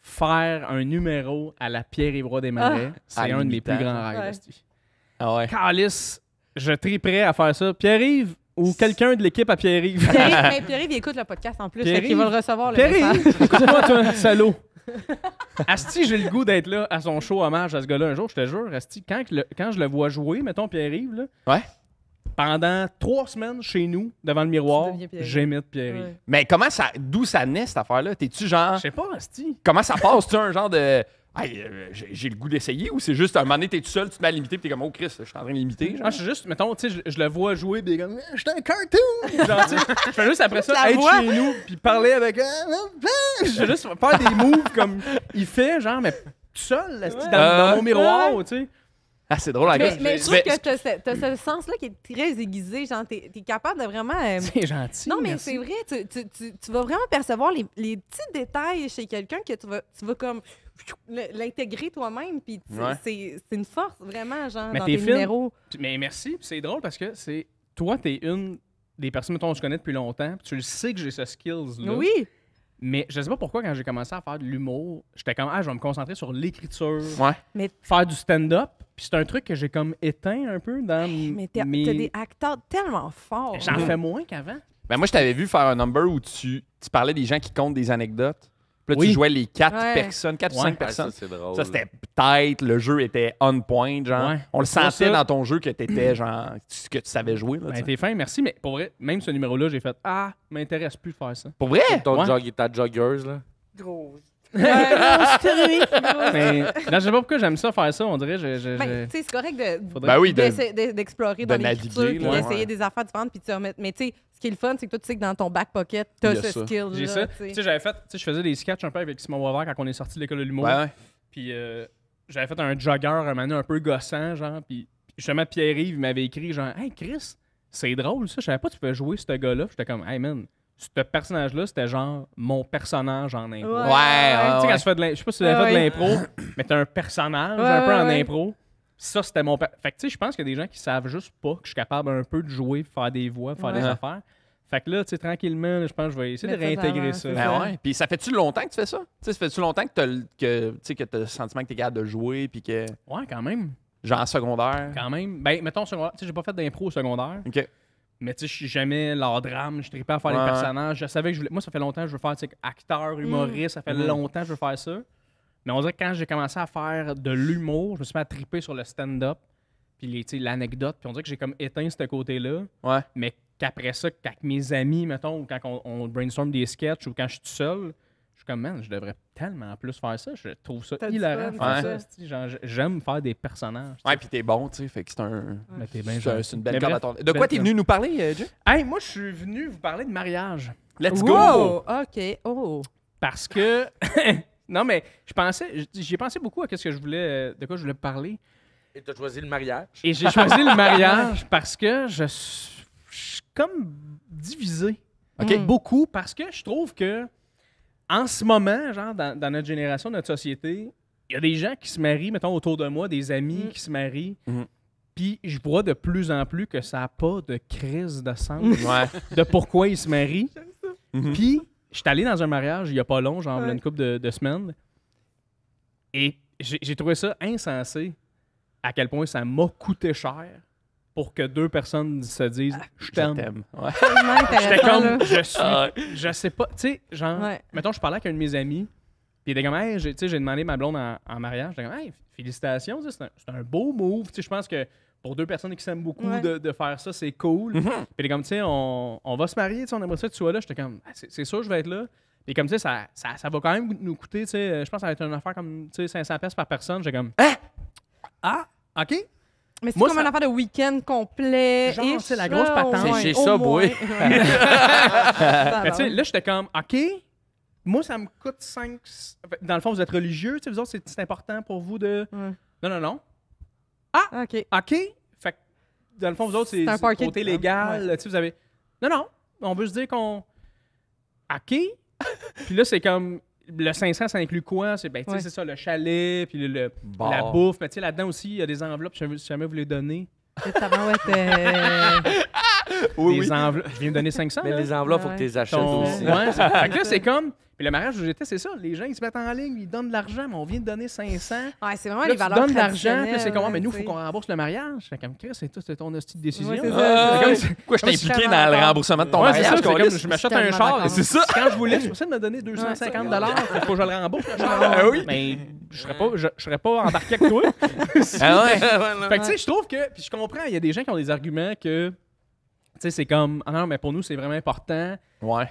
faire un numéro à la Pierre-Yves Desmarais. C'est À un de mes plus l'imitant. grands rêves. Ouais. esti. Ah ouais. Calice, je triperais à faire ça. Pierre-Yves ou quelqu'un de l'équipe à Pierre-Yves. Pierre-Yves, il écoute le podcast en plus. Fait Pierre-Yves? qu'il va le recevoir, le message. Pierre-Yves, écoute-moi, toi, salaud. Asti, j'ai le goût d'être là à son show hommage à ce gars-là un jour, je te jure. Asti, quand je le vois jouer, mettons Pierre-Yves, là, Ouais. pendant 3 semaines chez nous, devant le miroir, Tu deviens Pierre-Yves. j'imite Pierre-Yves. Ouais. Mais d'où ça naît, cette affaire-là? T'es-tu genre... Je sais pas, Asti. Comment ça passe? Tu un genre de... Hey, j'ai le goût d'essayer ou c'est juste un moment donné, t'es tout seul, tu te mets à l'imiter pis t'es comme, oh Chris, je suis en train de l'imiter. genre? Ah, je suis juste, mettons, tu sais, je le vois jouer, pis il est comme, je suis un cartoon! Genre, tu sais, je fais juste après ça La être voix. chez nous, puis parler avec. Je fais juste faire des moves comme il fait, genre, mais tout seul, asti, dans mon miroir, tu sais. Ah, c'est drôle, la Mais, gueule. mais je trouve que t'as ce sens-là qui est très aiguisé. Genre, t'es capable de vraiment... C'est gentil. Non, mais merci. c'est vrai, tu vas vraiment percevoir les petits détails chez quelqu'un que tu vas comme l'intégrer toi-même. Puis Ouais. c'est une force, vraiment, genre, Mais dans tes tes films- numéros. Mais merci, puis c'est drôle parce que c'est. Toi, t'es une des personnes, mettons, que je connais depuis longtemps, puis tu le sais que j'ai ce skills-là. Oui. Mais je sais pas pourquoi, quand j'ai commencé à faire de l'humour, j'étais comme, je vais me concentrer sur l'écriture, Ouais. faire du stand-up. Puis c'est un truc que j'ai comme éteint un peu dans Mais t'as mes... des acteurs tellement forts. J'en fais moins qu'avant. Ben moi, je t'avais vu faire un number où tu parlais des gens qui comptent des anecdotes. Puis là, Oui. tu jouais les 4 Ouais. personnes, 4 ou Ouais. 5 Ouais, personnes. ça, c'est drôle. Ça, c'était tight. Le jeu était on point, genre. Ouais. On le C'est sentait ça. dans ton jeu que t'étais, genre, que tu savais jouer. Là, tu Ben, sais. t'es fin, merci, mais pour vrai, même ce numéro-là, j'ai fait m'intéresse plus de faire ça. Pour vrai? Ta joggeuse, là. Mais non, je sais pas pourquoi j'aime ça faire ça, on dirait. Ben, tu sais, c'est correct Faudrait- Ben oui, d'explorer dans de l'écriture, naviguer, puis là, d'essayer ouais. des affaires différentes, puis de se remettre. Mais tu sais, ce qui est le fun, c'est que toi, tu sais que dans ton back pocket, t'as Il y a ce ça. skill-là. J'ai ça. tu Tu sais. sais, j'avais fait, tu sais, je faisais des sketchs un peu avec Simon Boisvert quand on est sorti de l'école de l'humour. Ouais, ouais. Puis j'avais fait un jogger un moment donné un peu gossant, genre. Puis justement, Pierre-Yves m'avait écrit, genre, hey Chris, c'est drôle ça, je savais pas que tu peux jouer ce gars-là. J'étais comme, hey man, ce personnage-là, c'était genre mon personnage en impro. Ouais. Tu sais, quand ouais. tu fais de l'impro, je sais pas si tu avais fait de Ouais. l'impro, mais t'as un personnage Ouais, un peu en ouais. impro. Ça, c'était mon. Fait que tu sais, je pense qu'il y a des gens qui savent juste pas que je suis capable un peu de jouer, faire des voix, faire des Ouais. affaires. Fait que là, tu sais, tranquillement, là, je pense que je vais essayer de Mettre ça réintégrer d'avant, ça. c'est Ben ça. ouais. Puis ça fait-tu longtemps que tu fais ça? Tu sais, ça fait-tu longtemps que t'as le sentiment que t'es capable de jouer, puis que, Ouais, quand même. genre, en secondaire? Quand même. Ben, mettons, secondaire, tu sais, j'ai pas fait d'impro au secondaire. OK. Mais tu sais, je suis jamais l'art drame, je tripais à faire Ouais. des personnages. Je savais que je voulais. Moi, ça fait longtemps que je veux faire tu sais, acteur, humoriste, ça fait longtemps que je veux faire ça. Mais on dirait que quand j'ai commencé à faire de l'humour, je me suis mis à triper sur le stand-up, puis tu sais, l'anecdote, puis on dirait que j'ai comme éteint ce côté-là. Ouais. Mais qu'après ça, avec mes amis, mettons, ou quand on brainstorm des sketchs, ou quand je suis tout seul, je suis comme, man, je devrais tellement plus faire ça. Je trouve ça T'as du hilarant de fun, faire ouais. ça. tu sais, genre, j'aime faire des personnages. tu sais. Ouais, puis t'es bon, tu sais, fait que c'est un... Mais t'es bien C'est gentil. c'est une belle Mais corde à bref, ton... De quoi belle t'es venu nous parler, Jay? Hey, moi, je suis venu vous parler de mariage. Let's go! Wow! OK. Oh! Parce que. Non, mais j'y ai pensé beaucoup à ce que je voulais, de quoi je voulais parler. Et t'as choisi le mariage. Et j'ai choisi le mariage parce que je suis comme divisé. OK. Beaucoup parce que je trouve que en ce moment, genre dans notre génération, notre société, il y a des gens qui se marient, mettons autour de moi, des amis qui se marient. Mhm. Puis je vois de plus en plus que ça n'a pas de crise de sens Ouais. de pourquoi ils se marient. Mhm. Puis, je suis allé dans un mariage il y a pas long, genre Ouais. une couple de semaines. Et j'ai trouvé ça insensé à quel point ça m'a coûté cher pour que deux personnes se disent « je Je t'aime ». t'aime. Ouais. Tellement J'étais intéressant, là. comme, je sais pas, tu sais, genre, Ouais. mettons, je parlais avec un de mes amis, puis il était comme, hey, tu sais, j'ai demandé ma blonde en mariage, j'étais comme, hey, félicitations, tu sais, c'est un beau move, tu sais, je pense que pour deux personnes qui s'aiment beaucoup Ouais. de faire ça, c'est cool. Puis il est comme, tu sais, on va se marier, tu sais, on aimerait ça que tu sois là. J'étais comme, ah, c'est sûr, je vais être là. Puis comme, tu sais, ça va quand même nous coûter, tu sais, je pense que ça va être une affaire comme, tu sais, 500$ par personne. J'étais comme, ah, OK. Mais c'est Moi, comme ça- un affaire de week-end complet. Genre, c'est la grosse patente. C'est chez ça, boy. Mais tu sais, là, j'étais comme, OK, moi, ça me coûte 5. Dans le fond, vous êtes religieux, tu sais, vous autres, c'est important pour vous de. Ouais. Non. OK. OK. Fait que, dans le fond, vous autres, c'est C'est un parking. côté légal. Tu sais, vous avez. Non. On veut se dire qu'on. OK. Puis là, c'est comme. Le 500, ça inclut quoi? C'est, ben, tu sais, Ouais. c'est ça, le chalet, puis Bar. la bouffe. Mais tu sais, là-dedans aussi, il y a des enveloppes, si jamais vous les donnez. Et tabarouette, Oui, Des oui. enveloppes. Je viens de donner 500. Mais là. les enveloppes, faut que Ouais. tu les achètes Ton- aussi. Ouais, fait que là, c'est comme. Puis le mariage où j'étais, c'est ça. Les gens, ils se mettent en ligne, ils donnent de l'argent, mais on vient de donner 500. Ouais, c'est vraiment Là, les tu valeurs donnes de l'argent, puis là, traditionnelles, c'est comme, mais nous, il tu faut sais. qu'on rembourse le mariage. C'est comme, Chris, c'est ton hostie de décision. Ouais, c'est ça, Ah, c'est ouais. ça. Pourquoi je t'ai Je suis impliqué tellement dans le d'accord. remboursement de ton Ouais, c'est ça. mariage? C'est comme, câlisse? je m'achète Je suis un tellement char. d'accord. C'est ça. Quand je voulais, je suis de me donner 250 $. Faut que je le rembourse, le char. Ah oui. Mais je serais pas embarqué avec toi. Ah ouais? Fait que, tu sais, je trouve que. Puis je comprends, il y a des gens qui ont des arguments que. Tu sais, c'est comme. Ah non, mais pour nous, c'est vraiment important. Ouais.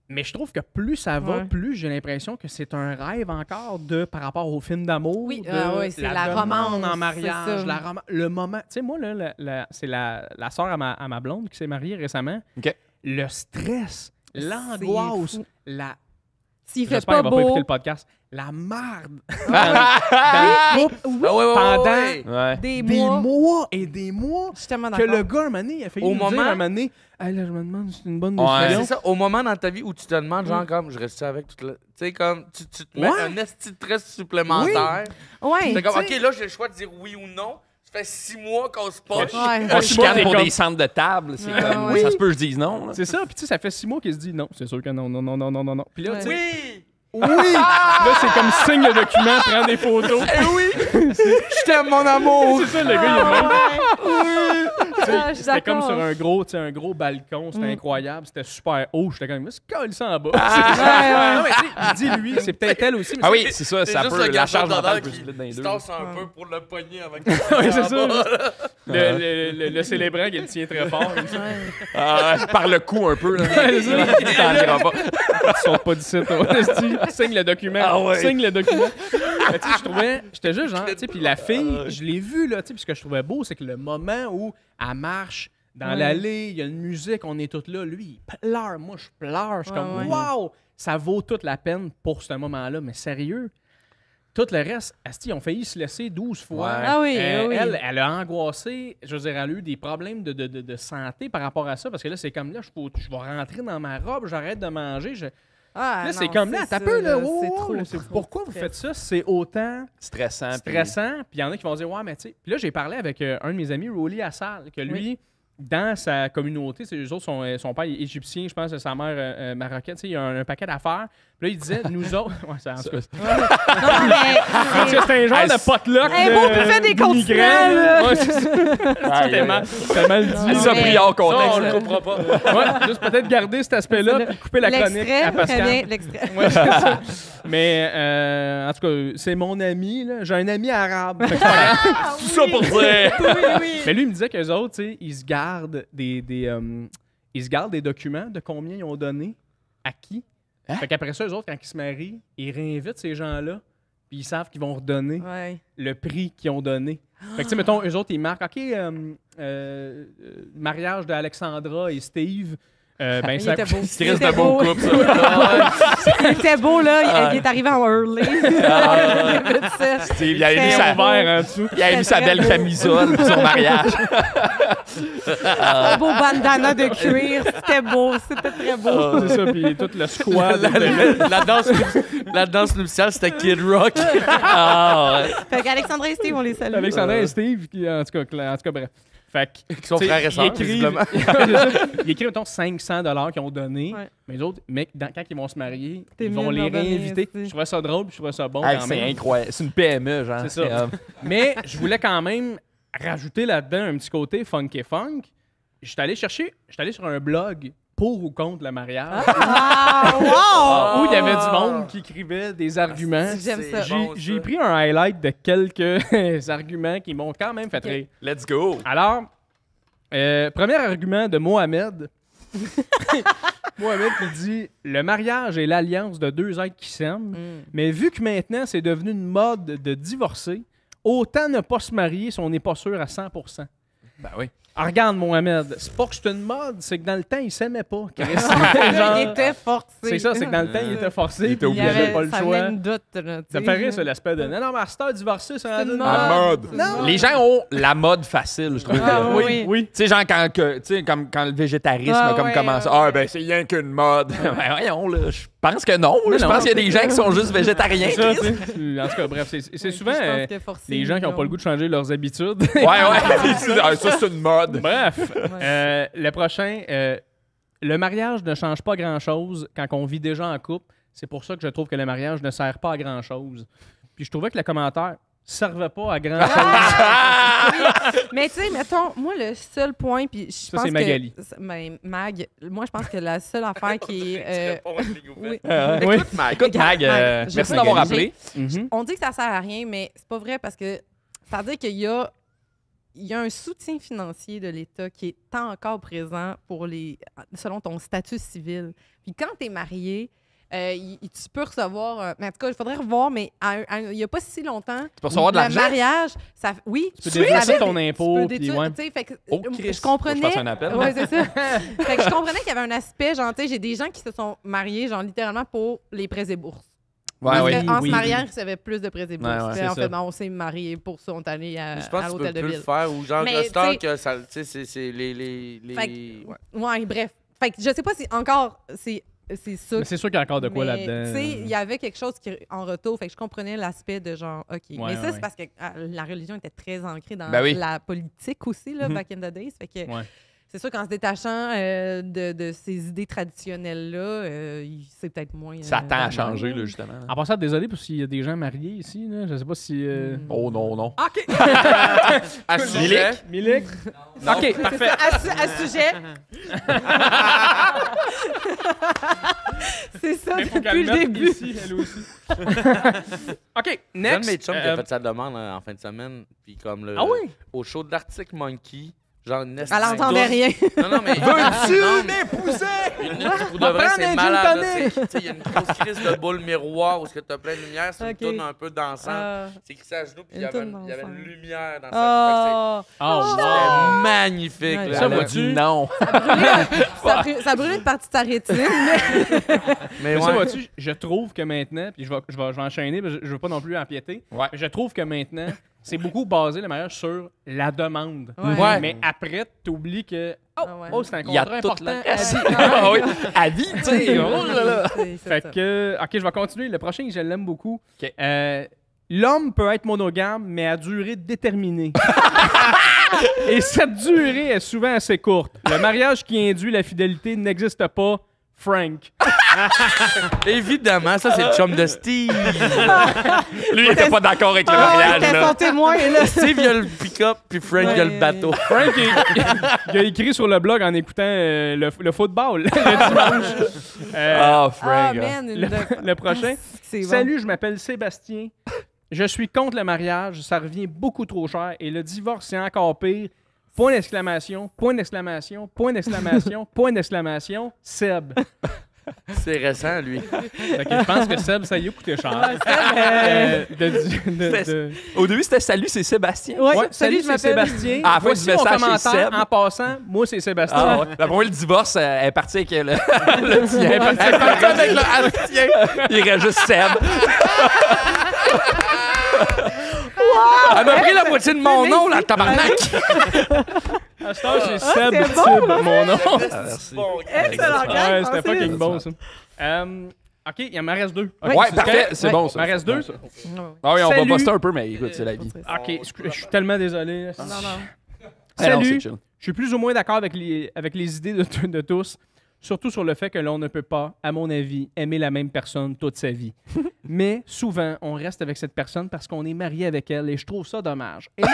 Mais je trouve que plus ça va, Ouais. plus j'ai l'impression que c'est un rêve encore par rapport au film d'amour. Oui, de ouais, c'est la demande romance, en c'est mariage, ça. le moment. Tu sais, moi, là, c'est la sœur à ma blonde qui s'est mariée récemment. OK. Le stress, l'angoisse, fou. J'espère S'il fait qu'elle pas va beau. pas écouter le podcast. La marde. Oui, Ah ouais, ouais, Pendant- ouais. Ouais. des Des mois. mois et des mois. Je suis tellement Que d'accord. le gars, un moment donné, il a failli Au nous dire moment- un moment donné, hey, là, je me demande si c'est une bonne Ouais. décision. C'est ça, au moment dans ta vie où tu te demandes, genre, comme, je reste avec toute la. Tu sais, comme, tu te mets Ouais. un esti de stress supplémentaire. Ouais. C'est comme, tu sais- OK, là, j'ai le choix de dire oui ou non. Ça fait 6 mois qu'on se poche. Ouais. On chicane t'es pour comme- des centres de table. C'est Ouais, comme, ouais. ça se peut que je dise non. là. C'est ça, puis tu sais, ça fait 6 mois qu'il se dit non. C'est sûr que non. Puis là, Ouais. tu sais, Oui! oui! Là, c'est comme signe le document, prend des photos. Eh oui! Je t'aime, mon amour! C'est ça, le gars, il est même. je suis C'était comme d'accord. sur un gros balcon, c'était incroyable, c'était super haut. J'étais comme, mais c'est colle ça en bas. Non, mais tu sais, il dit lui, c'est peut-être elle aussi. Mais Ah oui, c'est ça, ça juste peut. le La garçon charge mentale d'honneur peut qui se splitter dans les se deux. tasse un peu pour le pogner avec Ouais, c'est ça. Le célébrant qui le tient très fort. Par le cou un peu. Là. Ouais, c'est ça. Il t'en dira pas. Ils sont pas d'ici, toi. Signe le document. Ah ouais. Signe le document. Mais tu sais, j'étais juste genre, tu sais, puis la fille, je l'ai vue, là, tu sais, puis ce que je trouvais beau, c'est que le moment où elle marche dans l'allée, il y a une musique, on est tous là, lui, il pleure, moi, je pleure. Je suis comme, wow, ça vaut toute la peine pour ce moment-là, mais sérieux. Tout le reste, asti, ils ont failli se laisser 12 fois. Ouais. Ah oui, oui. Elle a angoissé, je veux dire, elle a eu des problèmes de santé par rapport à ça, parce que là, c'est comme là, je vais rentrer dans ma robe, j'arrête de manger. Ah, Là, c'est non, comme là, c'est t'as ça, peu, là. c'est Oh, trop, là, trop pourquoi vous stress. faites ça? C'est autant Stressant. stressant. Puis il y en a qui vont dire, ouais, mais tu sais. Puis là, j'ai parlé avec un de mes amis, Rolly Assal, que lui, dans sa communauté, eux autres, son père est égyptien, je pense, sa mère marocaine, tu sais, il y a un paquet d'affaires. Puis là, il disait, nous autres. Ouais, ça, en tout cas. Non, mais. Parce que c'est un genre de potluck. Un beau buffet des continents, d'immigrants, là. Ouais, c'est ça. C'était mal dit. Ça, mais- pris hors Ça, on contexte. le comprend pas. Ouais, juste peut-être garder cet aspect-là, puis couper la chronique L'extrait, à très Pascal. bien, l'extrait. Ouais, c'est ça. Mais en tout cas, c'est mon ami. Là. J'ai un ami arabe. Fait que c'est pas grave. Tout ça pour dire. Oui. Mais lui, il me disait qu'eux autres, tu sais, ils se gardent ils se gardent des documents de combien ils ont donné à qui. Fait qu'après ça, eux autres, quand ils se marient, ils réinvitent ces gens-là, puis ils savent qu'ils vont redonner Ouais. le prix qu'ils ont donné. Fait que, tu sais, mettons, eux autres, ils marquent, OK, mariage d'Alexandra et Steve. Ben, Il ça était beau. Qui reste de beau couple, ça. Il était beau, là. Il est arrivé en early. Il a mis C'était sa, beau. vert en dessous. il a mis sa belle camisole pour son mariage. Un beau bandana de cuir. C'était beau. C'était très beau. C'est ça, puis tout le squad. La danse nuptiale, c'était Kid Rock. Ah, ouais. Fait qu'Alexandra et Steve, on les salue. Alexandra et Steve, qui, en tout cas, bref. Fait que, Qui sont tu sais, frères et sœurs, ils écrivent, visiblement. ils écrivent, mettons, 500$ qu'ils ont donné. Ouais. Mais les autres, mec, quand ils vont se marier, T'es ils vont mieux de les leur donner, réinviter. aussi. Je trouvais ça drôle, puis je trouvais ça bon Hey, quand c'est même. incroyable. C'est une PME, genre. C'est ça. Mais je voulais quand même rajouter là-dedans un petit côté funky funk. Je suis allé sur un blog pour ou contre le mariage. Ah, wow! Où il y avait du monde qui écrivait des arguments. J'aime ça. J'ai pris un highlight de quelques arguments qui m'ont quand même fait rire. Let's go. Alors, premier argument de Mohamed. Mohamed qui dit « Le mariage est l'alliance de deux êtres qui s'aiment, mais vu que maintenant c'est devenu une mode de divorcer, autant ne pas se marier si on n'est pas sûr à 100%. » Ben oui. Ah, regarde, Mohamed, c'est pas que c'est une mode, c'est que dans le temps, il s'aimait pas. Chris. Il Genre, était forcé. c'est ça, c'est que dans le temps, il était forcé, Il était puis il obligé. avait pas le ça choix. venait une doute, là, Ça me fait rire, ça, l'aspect de « Non, mais à cette heure, divorcer, c'est une une mode. La mode. Non. Les gens ont la mode facile, je trouve. Ah, oui. Oui. Tu sais, genre, quand le végétarisme Ah, a comme ouais, commencé. ouais. Ah, ben, c'est rien qu'une mode. Ben, voyons, là. Je pense que non. là. Mais Je non. pense qu'il y a des gens qui sont juste végétariens. Ça, Chris. tu sais. En tout cas, bref, c'est souvent Je pense que forcé, les gens qui n'ont pas le goût de changer leurs habitudes. Ouais, ça, c'est une mode. Bref, le prochain, le mariage ne change pas grand-chose quand on vit déjà en couple. C'est pour ça que je trouve que le mariage ne sert pas à grand-chose. Puis je trouvais que le commentaire servait pas à grand-chose. Mais tu sais, mettons, moi, le seul point, puis je pense c'est que... Magali. Ben, Mag, moi, je pense que la seule affaire qui est... oui. Oui. Écoute, Mike. Écoute, Mag, Mag, merci je- d'avoir Magali. appelé. Mhm. On dit que ça sert à rien, mais c'est pas vrai parce que ça veut dire qu'il y a un soutien financier de l'État qui est encore présent selon ton statut civil. Puis quand tu es marié, tu peux recevoir... mais en tout cas, il faudrait revoir, mais il n'y a pas si longtemps... Tu peux recevoir de l'argent? Le mariage, oui. Tu peux déduire savais- ton impôt, tu peux puis déduire, ouais. tu sais, fait que, Oh, Christ. je comprenais... Faut que je fasse un appel. Ouais, c'est ça. Fait que je comprenais qu'il y avait un aspect, genre, tu sais, j'ai des gens qui se sont mariés, genre, littéralement pour les prêts et bourses. Ouais, Parce ouais. qu'en oui. se mariant, ils recevaient plus de prêts et bourses. Ouais, ouais. Puis C'est en ça. fait, on s'est mariés pour ça, on est allé à Je pense que tu l'hôtel peux de plus ville. le faire ou genre, Mais, le temps tu sais- que ça, tu sais, c'est les... Fait ouais. Ouais, bref. Fait que je sais pas si encore c'est ça. Mais c'est sûr qu'il y a encore de quoi mais, là-dedans. Tu sais, il y avait quelque chose qui en retour. Fait que je comprenais l'aspect de genre, OK. Mais ça, ouais. c'est parce que la religion était très ancrée dans Ben oui. la politique aussi, là, back in the days. Fait que Ouais. c'est sûr qu'en se détachant de ces idées traditionnelles-là, c'est peut-être moins... Ça tend à changer, là, justement. En passant, désolé parce qu'il y a des gens mariés ici. Là. Je sais pas si... Oh non, non. OK. À ce sujet, Milik? OK, parfait. À ce sujet... c'est ça, Mais faut depuis qu'elle le mette début. ici, elle aussi. OK, John next. Mitchum qui a fait sa demande en fin de semaine, puis comme Ah oui? au show d'Arctic Monkey, genre une Elle n'entendait rien. Non, mais Veux-tu non, m'épouser? pour de vrai, prendre c'est un gin malade. là. tonic. Tu sais, il y a une grosse crise de boule miroir où tu as plein de lumière, c'est Ok. une tourne un peu dansante. Ah. C'est qui à genoux, puis Une toune il y avait dansante. une lumière dans sa Oh! Oh, C'était wow. magnifique. Ouais. là. Ça, Elle a vois-tu? dit non. Ça brûlait une partie de sa rétine, mais... Mais Mais ça, ouais. vois-tu, je trouve que maintenant, puis je vais enchaîner, parce que je veux pas non plus empiéter, Ouais. mais je trouve que maintenant, c'est beaucoup basé le mariage sur la demande. Ouais. Mais après, t'oublies que ouais. oh, c'est un Il y a contrat tout important. le reste. à vie. Ah oui, à vie, tu sais. Oh là là. C'est Fait ça. que, ok, je vais continuer. Le prochain, je l'aime beaucoup. Ok. L'homme peut être monogame, mais à durée déterminée. Et cette durée est souvent assez courte. Le mariage qui induit la fidélité n'existe pas. Frank. Évidemment, ça, c'est le chum de Steve. Lui, il était pas d'accord avec le Ah, mariage. c'était là. son témoin, là. Steve, il y a le pick-up, puis Frank, il y a le Ouais. bateau. Frank, il a écrit sur le blog en écoutant le football le dimanche. Ah, Ah, Frank. man, Le prochain. C'est bon. Salut, je m'appelle Sébastien. Je suis contre le mariage. Ça revient beaucoup trop cher. Et le divorce, c'est encore pire. Point d'exclamation, point d'exclamation, point d'exclamation, point d'exclamation. Seb. C'est récent, lui. Fait que je pense que Seb, ça y a coûté cher. De- Au début, c'était salut, c'est Sébastien. Ouais, Ouais, salut, je c'est m'appelle. Sébastien. À la fin Voici du mon message, c'est commentaire. Seb. En passant, moi, c'est Sébastien. Ah, ouais. D'après moi, le divorce est parti avec le tien. Elle est partie Elle est partie avec le tien. Il reste juste Seb. Elle m'a pris la moitié de mon nom, là, tabarnak! À cette heure, c'est Seb c'est Tib, mon nom. Excellent, gars, Ouais, c'était pensez. fucking bon, ça. OK, il m'en reste deux. Ouais, c'est parfait. correct? C'est bon, ça. Il m'en reste deux. Ah oui, on va Salut. buster un peu, mais écoute, c'est la vie. OK, je suis tellement désolé. Non, non. Ah non, c'est Salut, chill. je suis plus ou moins d'accord avec les idées de tous, surtout sur le fait que l'on ne peut pas, à mon avis, aimer la même personne toute sa vie. Mais souvent, on reste avec cette personne parce qu'on est marié avec elle et je trouve ça dommage. Et là,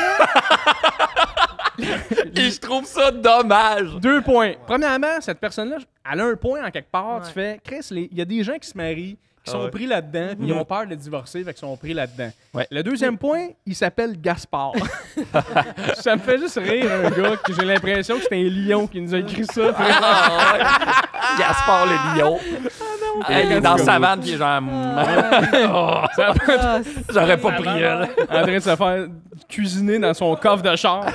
Et je trouve ça dommage. 2 points. Premièrement, cette personne-là, elle a un point en quelque part. Ouais. Tu fais, Chris, il y a des gens qui se marient, qui sont ouais. pris là-dedans, puis ils ont peur de divorcer, fait qu'ils sont pris là-dedans. Ouais. Le deuxième point, il s'appelle Gaspard. Ça me fait juste rire, un gars, que j'ai l'impression que c'était un lion qui nous a écrit ça. Ah, ouais. Gaspard le lion. Il est dans sa vanne, puis il est genre. Oh, Ça- Ah, j'aurais pas pris elle. en train de se faire cuisiner dans son coffre de char.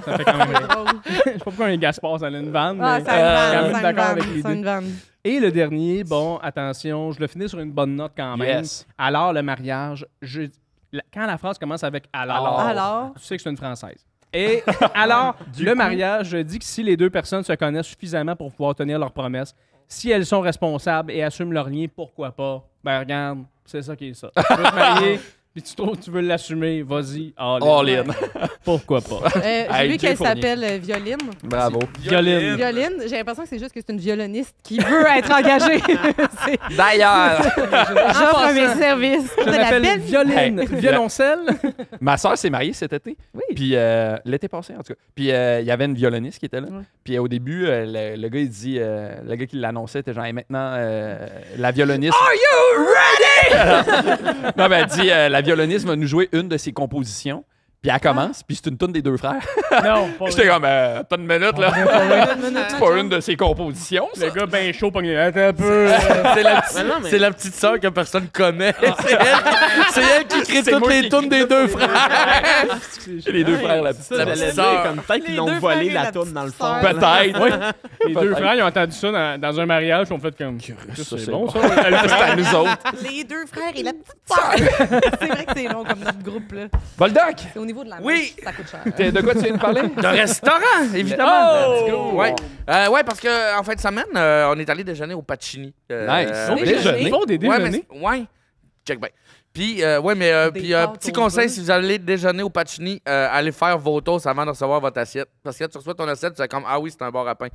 Ça fait quand même rire. drôle. Je sais pas pourquoi un Gaspard, ça a une vanne. Ah, mais ça me quand vanne, même ça me d'accord vanne, avec ça l'idée. me vanne. Et le dernier, bon, attention, je le finis sur une bonne note quand même. Yes. Alors, le mariage, quand la phrase commence avec alors, tu sais que c'est une Française. Et alors, le mariage, je dis que si les deux personnes se connaissent suffisamment pour pouvoir tenir leurs promesses, si elles sont responsables et assument leur lien, pourquoi pas? Ben regarde, c'est ça qui est ça. Tu veux te marier, puis tu trouves que tu veux l'assumer, vas-y, All in. Pourquoi pas? J'ai Hey, vu Jay qu'elle Fournier. s'appelle Violine. Bravo. Violine. Violine, j'ai l'impression que c'est juste que c'est une violoniste qui veut être engagée. C'est- D'ailleurs, J'offre mes services. Je De la m'appelle belle Violine. Hey. Violoncelle. ma soeur s'est mariée cet été. Oui. Puis l'été passé, en tout cas. Puis il y avait une violoniste qui était là. Ouais. Puis au début, le gars, il dit, le gars qui l'annonçait était genre, hey, maintenant, la violoniste. Are you ready? Non, mais elle dit, la violoniste va nous jouer une de ses compositions. Puis elle commence, puis c'est une toune des deux frères. Non, pas J'étais comme, attends une minute, là. C'est pas une de ses compositions, ça. Le gars ben chaud, pogné. Attends un peu. C'est la petite sœur que personne connaît. C'est elle qui crée C'est toutes moi les qui- tunes des deux frères. Les deux frères, la petite. Ça, La j'allais petite dire, sœur. comme peut-être qu'ils Les l'ont deux volé frères et la la toune dans le petite fond. sœur. Peut-être. Oui. Les deux Peut-être. frères, ils ont entendu ça dans un mariage, ils ont fait comme. Ça, C'est c'est bon, bon. ça. C'est à nous autres. Les deux frères et la petite sœur. C'est vrai que c'est long comme notre groupe, là. Boldoc, C'est au niveau de la Oui. mèche, ça coûte cher. de quoi tu viens de parler? De restaurant, évidemment. Oh! Let's go. Ouais. Ouais, parce qu'en fin de semaine, on est allé déjeuner au Pacini. Nice. Oh, Déjeuner. Ils font des Ouais, déjeuners. ouais. Check bien. Puis, ouais, mais Des puis, pâtes petit au conseil, beurre. si vous allez déjeuner au Pacini, allez faire vos toasts avant de recevoir votre assiette. Parce que quand tu reçois ton assiette, tu es comme, ah oui, c'est un bar à pain.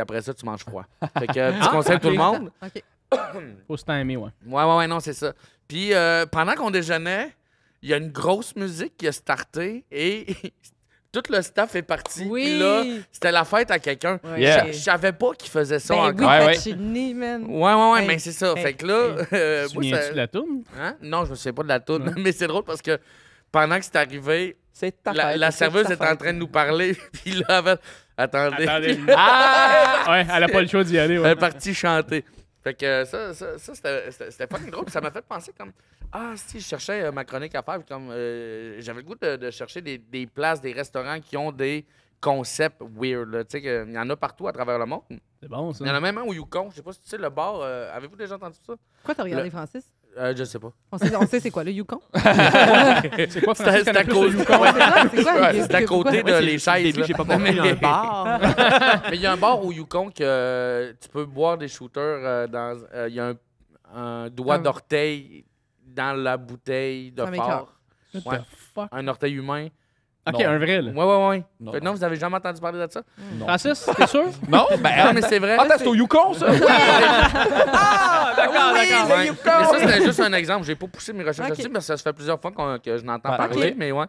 Après ça, tu manges froid. Fait que, petit conseil pour tout le monde. OK. Faut se timer, ouais. Ouais, non, c'est ça. Puis, pendant qu'on déjeunait, il y a une grosse musique qui a starté et tout le staff est parti. Oui. Puis là, c'était la fête à quelqu'un. Ouais. Yeah. Je savais pas qu'il faisait ça Ben encore. oui, Ouais, ouais. Pacini, man. Ouais, Hey. mais c'est ça. Hey. Fait que là, Tu moi, viens-tu ça- de la tourne? Hein? Non, je me souviens pas de la toune, mais c'est drôle parce que pendant que c'est arrivé, C'est ta la fête, c'est serveuse ta était en fête. train de nous parler. Puis là, elle fait, attendez, Attendez. Ah! Ouais, elle a pas le choix d'y aller, elle ouais. est partie chanter. Fait que ça c'était fucking drôle. Puis ça m'a fait penser comme, si je cherchais ma chronique à faire, puis comme j'avais le goût de chercher des places, des restaurants qui ont des concepts weird. Là. Tu sais, il y en a partout à travers le monde. C'est bon, ça. Il y en a même un au Yukon. Je sais pas si tu sais, le bar. Avez-vous déjà entendu ça? Pourquoi t'as regardé, Francis? Je sais pas. On sait c'est quoi, le Yukon? C'est quoi, Francis, C'est à connaît plus cause- le Yukon? C'est quoi? Ouais, c'est à côté de les Au chaises. début, là. j'ai pas compris un bar. Mais il y a un bar au Yukon que tu peux boire des shooters dans. Il y a un doigt d'orteil dans la bouteille de Ça m'écoeure. fort. What Ouais. the fuck? Un orteil humain. Ok, Non. un vrai, là. Ouais. Non, Non, vous avez jamais entendu parler de ça? Francis, t'es sûr? Non, ben. Non, mais c'est vrai. Attends, c'est au Yukon, ça? Ah, d'accord, d'accord. Ouais. Mais ça, c'était juste un exemple. J'ai pas poussé mes recherches Ok. là-dessus, mais ça se fait plusieurs fois que je n'entends Ah, parler, ok. mais ouais.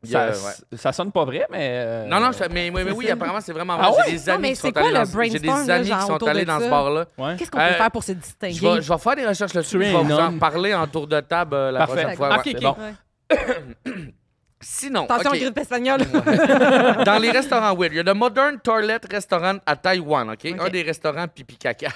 Il y a- ouais. Ça sonne pas vrai, mais. Non, mais oui, apparemment, c'est vraiment vrai. Ah ouais? J'ai des Non, amis mais qui sont c'est quoi allés le dans J'ai brainstorm, des là, amis genre, qui sont autour allés de dans ce ça? bar-là. Ouais. Qu'est-ce qu'on peut faire pour se distinguer? Je vais faire des recherches là-dessus. Tuer Je vais un vous en homme. parler en tour de table la Parfait. prochaine fois. Ok, ouais. ok. Bon. Ouais. Sinon, Attention, ok. grippe espagnole. Dans les restaurants weird, il y a le Modern Toilet Restaurant à Taïwan, OK? Ok. Un des restaurants pipi caca.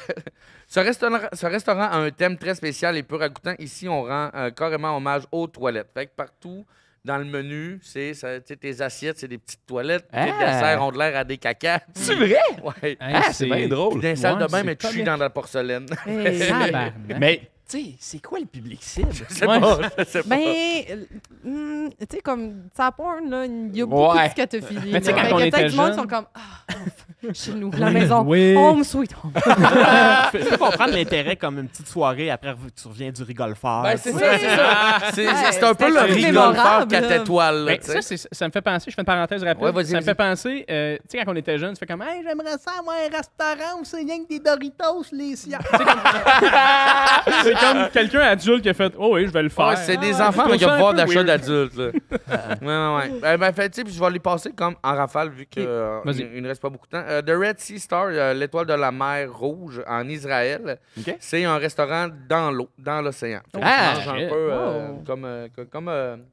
Ce restaurant a un thème très spécial et peu ragoûtant. Ici, on rend carrément hommage aux toilettes. Fait que partout dans le menu, tes assiettes, c'est des petites toilettes. Tes Ah. desserts ont de l'air à des cacas. C'est vrai? Ouais. Hey, Ah, c'est bien drôle. Dans les salles de Ouais, bain, c'est mais tu comique. dans la porcelaine. Hey. Tabarnak. Mais, tu sais, c'est quoi le public cible? Je sais Ouais. pas, je sais pas. Ben, tu sais, comme ça porn, là, il y a beaucoup Ouais. de scatophilie. Mais tu sais, là. quand Fait on que était peut-être du monde jeune- sont comme, chez nous, la maison, Oui. home sweet home. Je peux comprendre l'intérêt comme une petite soirée, après tu reviens du rigole fort. Ben, c'est ça, c'est ça. C'est un peu le c'était rigoleur mémorable, 4 là. étoiles. là, Ben, tu sais. ça me fait penser, je fais une parenthèse rapide. Ouais, vas-y, ça me vas-y. fait penser, tu sais, quand on était jeune, tu fais comme, hey, j'aimerais ça avoir un restaurant où c'est rien que des Doritos, les siens. C'est comme quelqu'un adulte qui a fait, oh oui, je vais le faire. Ouais, c'est des Ah, enfants, je mais qui trouve ont ça pouvoir un peu d'achat weird. d'adultes. Là. Ouais. Ben, fait, tu sais, puis je vais les passer comme en rafale, vu qu'il Vas-y. ne reste pas beaucoup de temps. The Red Sea Star, l'étoile de la mer Rouge, en Israël, OK. c'est un restaurant dans l'eau, dans l'océan. Fait que Ah, tu manges un shit. peu Wow. comme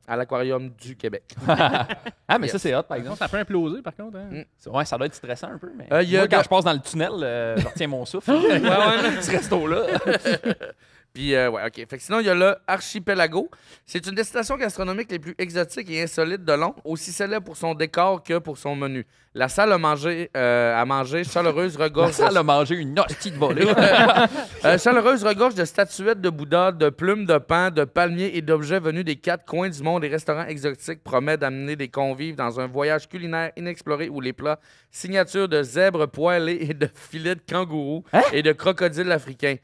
à l'aquarium du Québec. Ah, mais Yes. ça, c'est hot, par Non, exemple. ça peut imploser, par contre. Hein. Ouais, ça doit être stressant un peu, mais. Il y a Moi, quand de- je passe dans le tunnel, je retiens mon souffle. Ce resto-là. Puis, ouais, OK. Fait que sinon, il y a le Archipelago. C'est une destination gastronomique les plus exotiques et insolites de Londres, aussi célèbre pour son décor que pour son menu. La salle à manger chaleureuse La regorge salle a mangé une hostie de volée. chaleureuse regorge de statuettes de Bouddha, de plumes de pan, de palmiers et d'objets venus des quatre coins du monde. Les restaurants exotiques promettent d'amener des convives dans un voyage culinaire inexploré où les plats signatures de zèbres poêlés et de filets de kangourous et de crocodiles africains.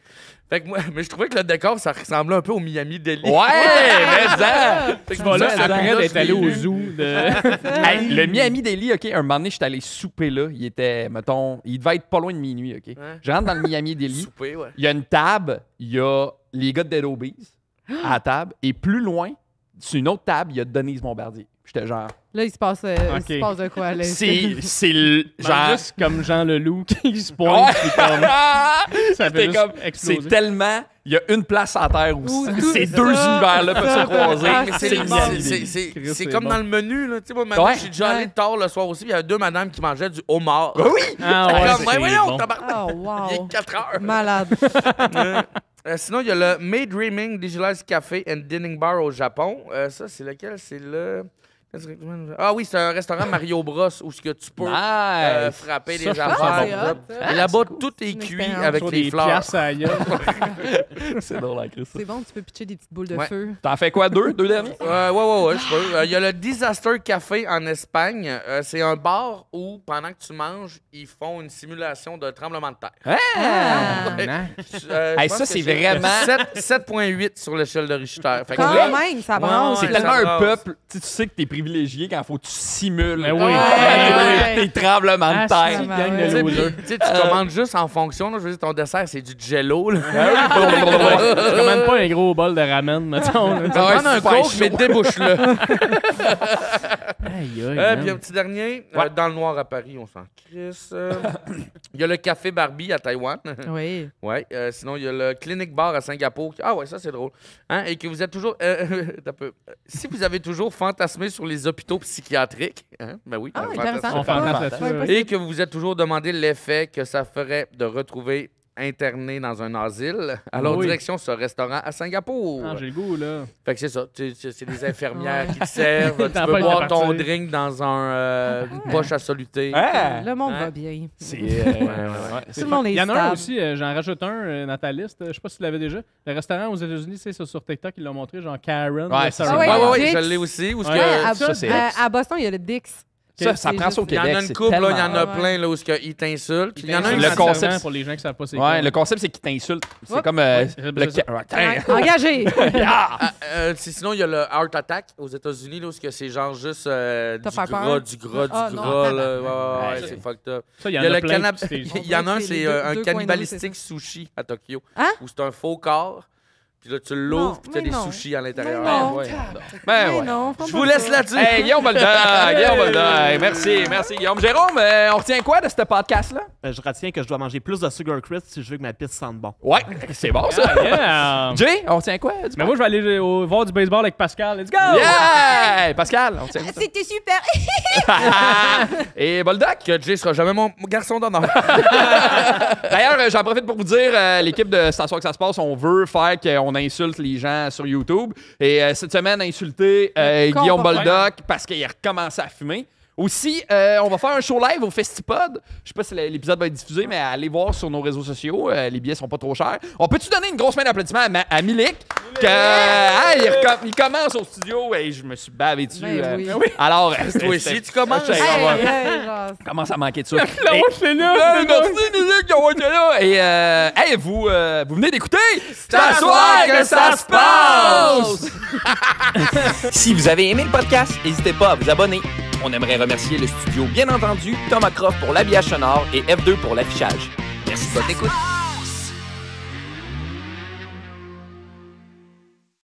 Fait que moi, mais je trouvais que le décor, ça ressemblait un peu au Miami Deli. Ouais, mais ça! Tu vas là, après d'être allé au zoo. Hey, le Miami Deli, OK, un moment donné, j'étais allé souper là. Il était, mettons, il devait être pas loin de minuit, OK? Ouais. Je rentre dans le Miami Deli. Souper, ouais. Il y a une table, il y a les gars de Dead Obies à la table. Et plus loin, sur une autre table, il y a Denise Bombardier. J'étais genre... Là, il se passe Ok. de quoi, là? C'est le genre... Juste comme Jean Leloup qui se pointe. Ouais. puis comme, ça fait T'es juste comme, exploser. c'est tellement... Il y a une place à terre où Où ces tout deux ça, univers-là peuvent ça. se croiser. Ah, Mais c'est c'est bon. Miami Deli. Chris, c'est c'est comme bon. dans le menu. Là. Tu sais, moi, maintenant, Ouais. je suis déjà allé Ouais. tard le soir aussi. puis Il y a deux madames qui mangeaient du homard. Oui! Ah Comme, ouais, ouais, c'est voyons, bon. tabarnak, Oh, il wow. est 4 heures. Malade. Sinon, il y a le May Dreaming Digitalized Café and Dining Bar au Japon. Ça, c'est lequel? C'est le... Ah oui, c'est un restaurant Mario Bros où ce que tu peux Nice! frapper Ça, des je trouve affaires. ça bon. Et Ah, là-bas, c'est cool. tout est une cuit expérience. avec Sur des des fleurs. piastres à la gueule. C'est drôle, la crise. C'est bon, tu peux pitcher des petites boules de Ouais. feu. T'en fais quoi, 2 derniers? Ouais, je peux. Il y a le Disaster Café en Espagne. C'est un bar où, pendant que tu manges, ils font une simulation de tremblement de terre. Ah. Ouais. Non. Hey, Je pense ça, que c'est vraiment- 7,8 sur l'échelle de Richter. Fait que Quand là, même, ça Ouais, brasse. C'est ouais, tellement ça un brasse. peuple, tu sais que t'es privilégié quand faut que tu simules Mais oui. Ouais. tes tremblements de Ah, terre. si, Ah, gang ouais. de tu sais, losers. puis, tu sais, tu commandes juste en fonction. Là, je veux dire, ton dessert, c'est du jello. Là. Je commande pas un gros bol de ramen, mettons. là. Tu vas prendre un super coke, chaud. mais débouche-le. Aïe, aïe, Puis man. un petit dernier, Ouais. dans le noir à Paris, on s'en crisse. Il y a le Café Barbie à Taïwan. Oui. Ouais. Sinon, il y a le Clinic Bar à Singapour. Ah ouais, ça c'est drôle. Hein? Et que vous êtes toujours... un peu. Si vous avez toujours fantasmé sur les hôpitaux psychiatriques, hein? Ben oui. Ah, on intéressant. fantasme. On fantasme là-dessus. Ouais, ouais. Et que vous vous êtes toujours demandé l'effet que ça ferait de retrouver interné dans un asile. Alors, Oui. direction ce restaurant à Singapour. Ah, j'ai le goût, là. Fait que c'est ça. C'est des infirmières qui te servent. Tu T'as peux pas boire été ton parti. drink dans une poche à soluté. Ah! Le monde Hein? va bien. C'est... Tout le monde est Il y en a un stable. aussi, j'en rajoute un dans ta liste. Je sais pas si tu l'avais déjà. Le restaurant aux États-Unis, c'est sur TikTok, ils l'ont montré, genre Karen. Ouais, le c'est Sarah ça. Ouais, Ouais, ouais, Dix. je l'ai aussi. Où est-ce Ouais, que- Ouais, ça, c'est à Boston, il y a le Dix. Ça C'est prend ça au juste- Il y en Québec. a une c'est couple, là, il y en tellement- a Ouais. plein là, où ils t'insultent. Puis il y en a un Le qui concept, concept pour les gens qui savent pas c'est quoi. Ouais, le concept, c'est qu'il t'insulte. C'est Oups. comme Ouais, le... c'est ça. Ouais, Engagé. Ah! sinon, il y a le Heart Attack aux États-Unis, là, où est-ce que c'est genre juste T'as du fait gras, peur? du gras, Ah, du non, gras. tabarnak. Là. Ouais, Ouais, c'est fucked up. Ça, il Il y en y a a le plein. cannab- puis c'est- Il y en a un, C'est les c'est deux- un deux coins de rue, cannibalistique c'est sushi à Tokyo. Hein? Où c'est un faux corps. Puis là, tu l'ouvres, Non, puis t'as mais des non. sushis à l'intérieur. Mais non. Ouais. Ben Mais ouais. non, Je vous laisse là-dessus. Hey, Guillaume Boldoc! Guillaume Boldoc! Merci, Guillaume. Jérôme, on retient quoi de ce podcast-là? Je retiens que je dois manger plus de Sugar Crisp si je veux que ma piste sente bon. Ouais, c'est bon, ça. Yeah! Jay, on retient quoi? Mais moi, je vais aller voir du baseball avec Pascal. Let's go! Yeah! Pascal, on retient quoi? C'était super. Et Boldoc? Que Jay sera jamais mon garçon d'honneur. D'ailleurs, j'en profite pour vous dire, l'équipe de C'est à soir que ça se passe, on veut faire qu'on insulte les gens sur YouTube. Et cette semaine, insulter Guillaume Boldoc parce qu'il a recommencé à fumer. Aussi, on va faire un show live au Festipod. Je sais pas si l'épisode va être diffusé, mais allez voir sur nos réseaux sociaux. Les billets sont pas trop chers. On peut-tu donner une grosse main d'applaudissement à Milik? Il commence au studio et je me suis bavé dessus. Ben oui. Alors, Toi aussi, tu commences. Genre, commence à manquer de ça. C'est là! Merci, Milik, d'avoir été là. Et vous venez d'écouter C'est à soir que ça se passe! Si vous avez aimé le podcast, n'hésitez pas à vous abonner. On aimerait remercier le studio, bien entendu, Thomas Croft pour l'habillage sonore et F2 pour l'affichage. Merci de votre écoute.